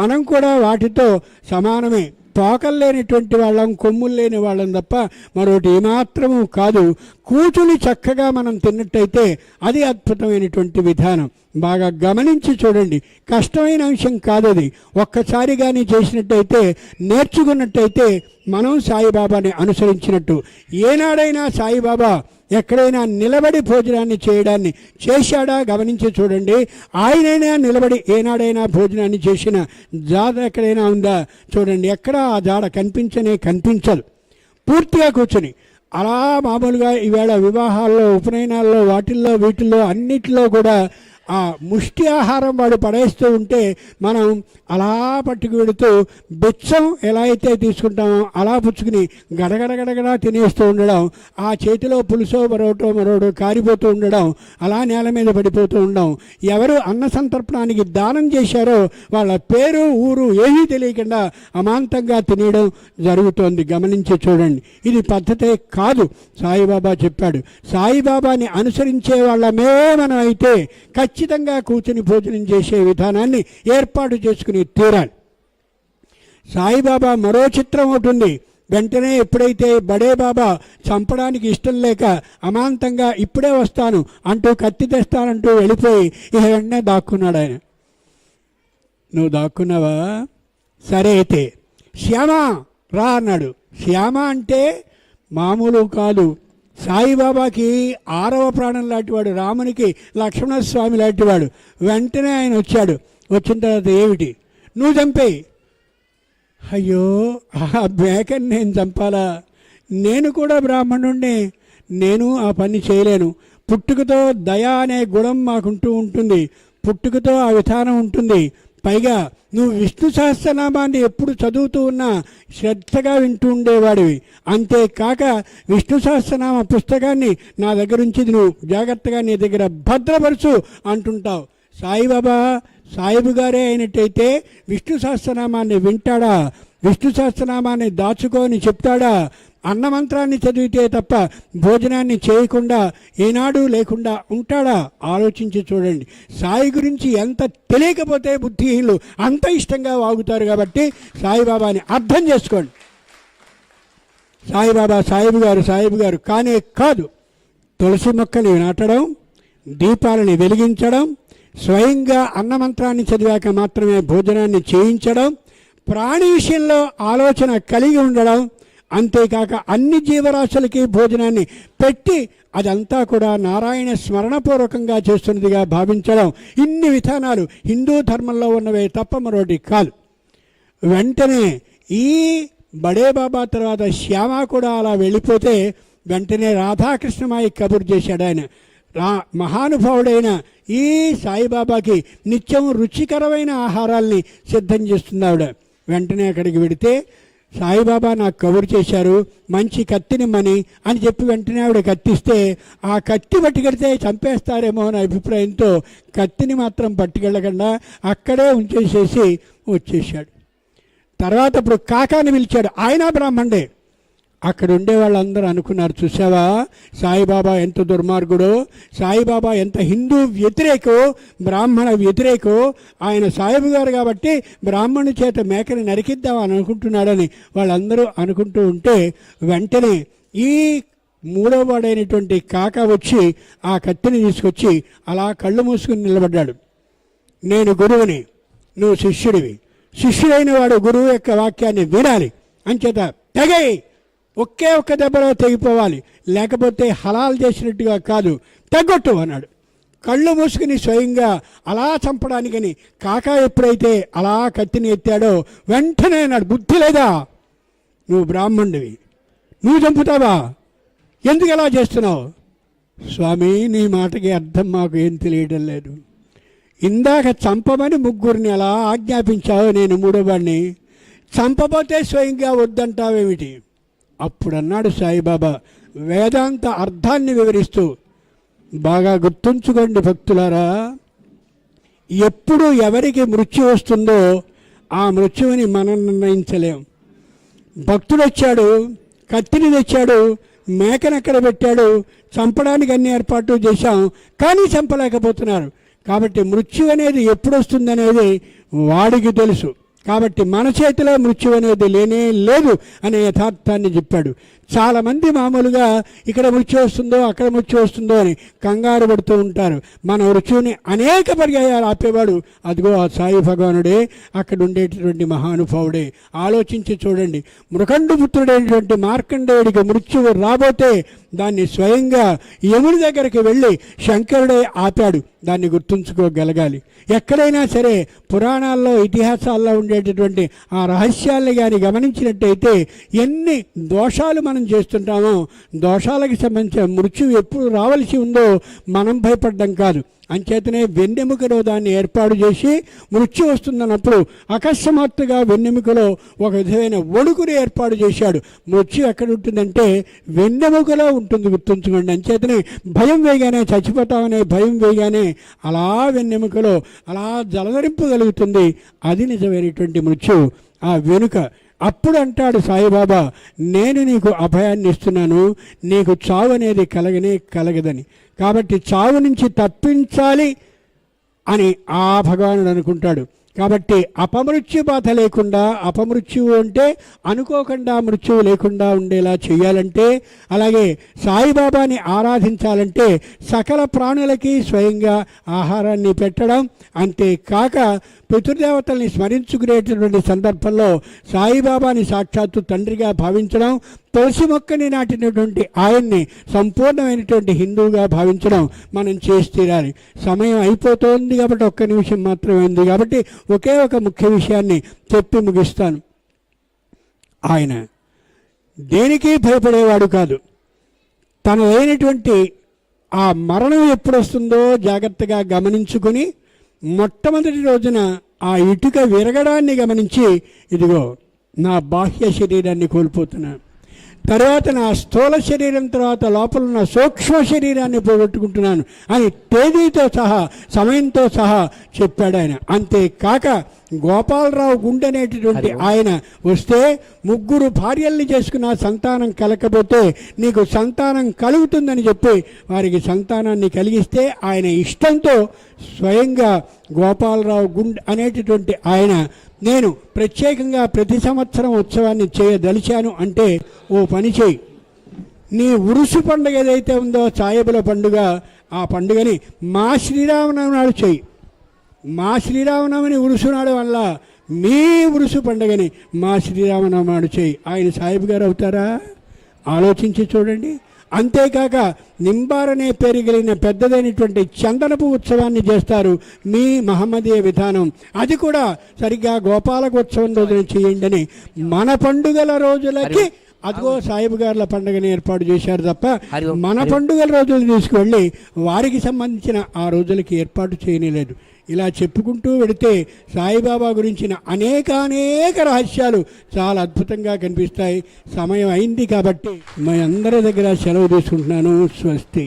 మనం కూడా వాటితో సమానమే. తోకలు లేనిటువంటి వాళ్ళం, కొమ్ములు లేని వాళ్ళం తప్ప మరొకటి ఏమాత్రము కాదు. కూచుని చక్కగా మనం తిన్నట్టయితే అది అద్భుతమైనటువంటి విధానం. బాగా గమనించి చూడండి. కష్టమైన అంశం కాదు అది. ఒక్కసారి కానీ చేసినట్టయితే, నేర్చుకున్నట్టయితే మనం సాయిబాబాని అనుసరించినట్టు. ఏనాడైనా సాయిబాబా ఎక్కడైనా నిలబడి భోజనాన్ని చేయడాన్ని చేశాడా? గమనించి చూడండి. ఆయనైనా నిలబడి ఏనాడైనా భోజనాన్ని చేసిన జాడ ఎక్కడైనా ఉందా? చూడండి, ఎక్కడా ఆ జాడ కనిపించదు. పూర్తిగా కూర్చొని అలా మామూలుగా ఈవేళ వివాహాల్లో, ఉపనయనాల్లో, వాటిల్లో వీటిల్లో అన్నిటిలో కూడా ఆ ముష్టి ఆహారం వాడు పడేస్తూ ఉంటే మనం అలా పట్టుకు వెళుతూ బిచ్చం ఎలా అయితే తీసుకుంటామో అలా పుచ్చుకుని గడగడగడగడా తినేస్తూ ఉండడం, ఆ చేతిలో పులుసో మరోటో కారిపోతూ ఉండడం, అలా నేల మీద పడిపోతూ ఉండడం. ఎవరు అన్న సంతర్పణానికి దానం చేశారో వాళ్ళ పేరు ఊరు ఏమీ తెలియకుండా అమాంతంగా తినేయడం జరుగుతోంది. గమనించి చూడండి, ఇది పద్ధతే కాదు. సాయిబాబా చెప్పాడు, సాయిబాబాని అనుసరించే వాళ్ళమే మనం అయితే ఖచ్చితంగా కూర్చుని భోజనం చేసే విధానాన్ని ఏర్పాటు చేసుకుని తీరాలి. సాయిబాబా మరో చిత్రం ఒకటి ఉంది. వెంటనే ఎప్పుడైతే బడే బాబా చంపడానికి ఇష్టం లేక అమాంతంగా ఇప్పుడే వస్తాను అంటూ కత్తి తెస్తానంటూ వెళ్ళిపోయి ఇక వెంటనే దాక్కున్నాడు ఆయన. నువ్వు దాక్కున్నావా? సరే అయితే శ్యామ రా అన్నాడు. శ్యామ అంటే మామూలు కాదు, సాయిబాబాకి 6వ ప్రాణం లాంటివాడు, రామునికి లక్ష్మణస్వామి లాంటివాడు. వెంటనే ఆయన వచ్చాడు. వచ్చిన తర్వాత ఏమిటి? నువ్వు చంపేయి. అయ్యో, ఆ మేకని నేను చంపాలా? నేను కూడా బ్రాహ్మణుణ్ణి, నేను ఆ పని చేయలేను. పుట్టుకతో దయ అనే గుణం మాకుంటూ ఉంటుంది, పుట్టుకతో ఆ విధానం ఉంటుంది. పైగా నువ్వు విష్ణు సహస్రనామాన్ని ఎప్పుడు చదువుతూ ఉన్నా శ్రద్ధగా వింటూ ఉండేవాడివి. అంతేకాక విష్ణు సహస్రనామ పుస్తకాన్ని నా దగ్గర నుంచి నువ్వు జాగ్రత్తగా నీ దగ్గర భద్రపరచు అంటుంటావు. సాయిబాబా సాయిబు గారే అయినట్టయితే విష్ణు సహస్రనామాన్ని వింటాడా? విష్ణు సహస్రనామాన్ని దాచుకొని చెప్తాడా? అన్నమంత్రాన్ని చదివితే తప్ప భోజనాన్ని చేయకుండా ఏనాడు లేకుండా ఉంటాడా? ఆలోచించి చూడండి. సాయి గురించి ఎంత తెలియకపోతే బుద్ధిహీనులు అంత ఇష్టంగా వాగుతారు. కాబట్టి సాయిబాబాని అర్థం చేసుకోండి. సాయిబాబా సాయిబు గారు కానే కాదు. తులసి మొక్కని నాటడం, దీపాలని వెలిగించడం, స్వయంగా అన్నమంత్రాన్ని చదివాక మాత్రమే భోజనాన్ని చేయించడం, ప్రాణి విషయంలో ఆలోచన కలిగి ఉండడం, అంతేకాక అన్ని జీవరాశులకి భోజనాన్ని పెట్టి అదంతా కూడా నారాయణ స్మరణపూర్వకంగా చేస్తున్నదిగా భావించడం, ఇన్ని విధానాలు హిందూ ధర్మంలో ఉన్నవే తప్ప మరొకటి కాదు. వెంటనే ఈ బడే బాబా తర్వాత శ్యామ కూడా అలా వెళ్ళిపోతే వెంటనే రాధాకృష్ణమాయి కబురు చేశాడు ఆయన. మహానుభావుడైన ఈ సాయిబాబాకి నిత్యం రుచికరమైన ఆహారాల్ని సిద్ధం చేస్తుంది ఆవిడ. వెంటనే అక్కడికి వెడితే సాయిబాబా నాకు కబురు చేశారు, మంచి కత్తినిమ్మని అని చెప్పి వెంటనే ఆవిడ కత్తిస్తే ఆ కత్తి పట్టుకెడితే చంపేస్తారేమో అనే అభిప్రాయంతో కత్తిని మాత్రం పట్టుకెళ్ళకుండా అక్కడే ఉంచేసేసి వచ్చేసాడు. తర్వాత ఇప్పుడు కాకాని పిలిచాడు. ఆయన బ్రాహ్మణుడే. అక్కడ ఉండే వాళ్ళందరూ అనుకున్నారు, చూసావా సాయిబాబా ఎంత దుర్మార్గుడో, సాయిబాబా ఎంత హిందూ వ్యతిరేకో, బ్రాహ్మణ వ్యతిరేకో. ఆయన సాయిబు గారు కాబట్టి బ్రాహ్మణు చేత మేకని నరికిద్దామని అనుకుంటున్నాడని వాళ్ళందరూ అనుకుంటూ ఉంటే వెంటనే ఈ 3వ వాడైనటువంటి కాక వచ్చి ఆ కత్తిని తీసుకొచ్చి అలా కళ్ళు మూసుకుని నిలబడ్డాడు. నేను గురువుని, నువ్వు శిష్యుడివి, శిష్యుడైన వాడు గురువు యొక్క వాక్యాన్ని వినాలి, అంచేత తెగై ఒకే ఒక్క దెబ్బలో తెగిపోవాలి, లేకపోతే హలాల్ చేసినట్టుగా కాదు, తగ్గొట్టు అన్నాడు. కళ్ళు మూసుకుని స్వయంగా అలా చంపడానికని కాకా ఎప్పుడైతే అలా కత్తిని ఎత్తాడో వెంటనే అన్నాడు, బుద్ధి లేదా? నువ్వు బ్రాహ్మణుడివి, నువ్వు చంపుతావా? ఎందుకు ఎలా చేస్తున్నావు? స్వామి, నీ మాటకి అర్థం మాకు ఏం తెలియడం లేదు. ఇందాక చంపమని 3గురిని అలా ఆజ్ఞాపించావు, నేను 3వ వాడిని, చంపబోతే స్వయంగా వద్దంటావేమిటి? అప్పుడు అన్నాడు సాయిబాబా వేదాంత అర్థాన్ని వివరిస్తూ, బాగా గుర్తుంచుకోండి భక్తులారా, ఎప్పుడు ఎవరికి మృత్యు వస్తుందో ఆ మృత్యువుని మనం నిర్ణయించలేం. భక్తుడు వచ్చాడు, కత్తిని తెచ్చాడు, మేకనెక్కడ పెట్టాడు, చంపడానికి అన్ని ఏర్పాట్లు చేశాం, కానీ చంపలేకపోతున్నారు. కాబట్టి మృత్యు అనేది ఎప్పుడు వస్తుందనేది వాడికి తెలుసు. కాబట్టి మన చేతిలో మృత్యు అనేది లేనే లేదు అనే యథార్థాన్ని చెప్పాడు. చాలామంది మామూలుగా ఇక్కడ మృత్యు వస్తుందో అక్కడ మృత్యు వస్తుందో అని కంగారు పడుతూ ఉంటారు. మన మృత్యువుని అనేక పర్యాయాలు ఆపేవాడు అదిగో ఆ సాయి భగవానుడే, అక్కడ ఉండేటటువంటి మహానుభావుడే. ఆలోచించి చూడండి, మృకండు పుత్రుడైనటువంటి మార్కండేయుడికి మృత్యువు రాబోతే దాన్ని స్వయంగా యముని దగ్గరికి వెళ్ళి శంకరుడే ఆపాడు. దాన్ని గుర్తుంచుకోగలగాలి. ఎక్కడైనా సరే పురాణాల్లో ఇతిహాసాల్లో ఉండేటటువంటి ఆ రహస్యాల్ని కానీ గమనించినట్టయితే ఎన్ని దోషాలు మన మనం చేస్తుంటామో దోషాలకు సంబంధించిన మృత్యు ఎప్పుడు రావాల్సి ఉందో మనం భయపడ్డం కాదు. అంచేతనే వెన్నెముకలో దాన్ని ఏర్పాటు చేసి మృత్యు వస్తుందన్నప్పుడు అకస్మాత్తుగా వెన్నెముకలో ఒక విధమైన వణుకుని ఏర్పాటు చేశాడు. మృత్యు ఎక్కడ ఉంటుందంటే వెన్నెముకలో ఉంటుంది, గుర్తుంచుకోండి. అంచేతనే భయం వేయగానే చచ్చిపోతామనే భయం వేయగానే అలా వెన్నెముకలో అలా జలధరింపగలుగుతుంది. అది నిజమైనటువంటి మృత్యు ఆ వెనుక. అప్పుడు అంటాడు సాయిబాబా, నేను నీకు అభయాన్ని ఇస్తున్నాను, నీకు చావు అనేది కలగదని. కాబట్టి చావు నుంచి తప్పించాలి అని ఆ భగవానుడు అనుకుంటాడు. కాబట్టి అపమృత్యు బాధ లేకుండా, అపమృత్యువు అంటే అనుకోకుండా మృత్యువు లేకుండా ఉండేలా చేయాలంటే, అలాగే సాయిబాబాని ఆరాధించాలంటే సకల ప్రాణులకి స్వయంగా ఆహారాన్ని పెట్టడం, అంతేకాక పితృదేవతల్ని స్మరించుకునేటటువంటి సందర్భంలో సాయిబాబాని సాక్షాత్తు తండ్రిగా భావించడం, తులసి మొక్కని నాటినటువంటి ఆయన్ని సంపూర్ణమైనటువంటి హిందువుగా భావించడం మనం చేసి తీరాలి. సమయం అయిపోతుంది కాబట్టి ఒక్క నిమిషం మాత్రమే ఉంది కాబట్టి ఒకే ఒక ముఖ్య విషయాన్ని చెప్పి ముగిస్తాను. ఆయన దేనికి భయపడేవాడు కాదు. తనదైనటువంటి ఆ మరణం ఎప్పుడు వస్తుందో జాగ్రత్తగా గమనించుకొని మొట్టమొదటి రోజున ఆ ఇటుక విరగడాన్ని గమనించి, ఇదిగో నా బాహ్య శరీరాన్ని కోల్పోతున్నాను, తర్వాత నా స్థూల శరీరం తర్వాత లోపల ఉన్న సూక్ష్మ శరీరాన్ని పోగొట్టుకుంటున్నాను అని తేదీతో సహా సమయంతో సహా చెప్పాడు ఆయన. అంతేకాక గోపాలరావు గుండె అనేటటువంటి ఆయన వస్తే 3 భార్యల్ని చేసుకున్న సంతానం కలకపోతే నీకు సంతానం కలుగుతుందని చెప్పి వారికి సంతానాన్ని కలిగిస్తే ఆయన ఇష్టంతో స్వయంగా గోపాలరావు గుండె అనేటటువంటి ఆయన, నేను ప్రత్యేకంగా ప్రతి సంవత్సరం ఉత్సవాన్ని చేయదలిచాను అంటే, ఓ పని చేయి, నీ ఉరుసు పండుగ ఏదైతే ఉందో సాయిబుల పండుగ, ఆ పండుగని మా శ్రీరామనవమి నాడు చేయి. మా శ్రీరామనవమిని ఉరుసు నాడు వల్ల మీ ఉరుసు పండుగని మా శ్రీరామనవమి నాడు చేయి. ఆయన సాయిబు గారు అవుతారా? ఆలోచించి చూడండి. అంతేకాక నింబారనే పేరు కలిగిన పెద్దదైనటువంటి చందనపు ఉత్సవాన్ని చేస్తారు మీ మహమ్మదీయ విధానం. అది కూడా సరిగ్గా గోపాలకోత్సవం రోజున చేయండి అని మన పండుగల రోజులకి అదిగో సాయిబు గారుల పండుగని ఏర్పాటు చేశారు తప్ప మన పండుగల రోజులు తీసుకువెళ్ళి వారికి సంబంధించిన ఆ రోజులకి ఏర్పాటు చేయలేదు. ఇలా చెప్పుకుంటూ వెళితే సాయిబాబా గురించిన అనేక రహస్యాలు చాలా అద్భుతంగా కనిపిస్తాయి. సమయం అయింది కాబట్టి మీ అందరి దగ్గర సెలవు తీసుకుంటున్నాను. స్వస్తి.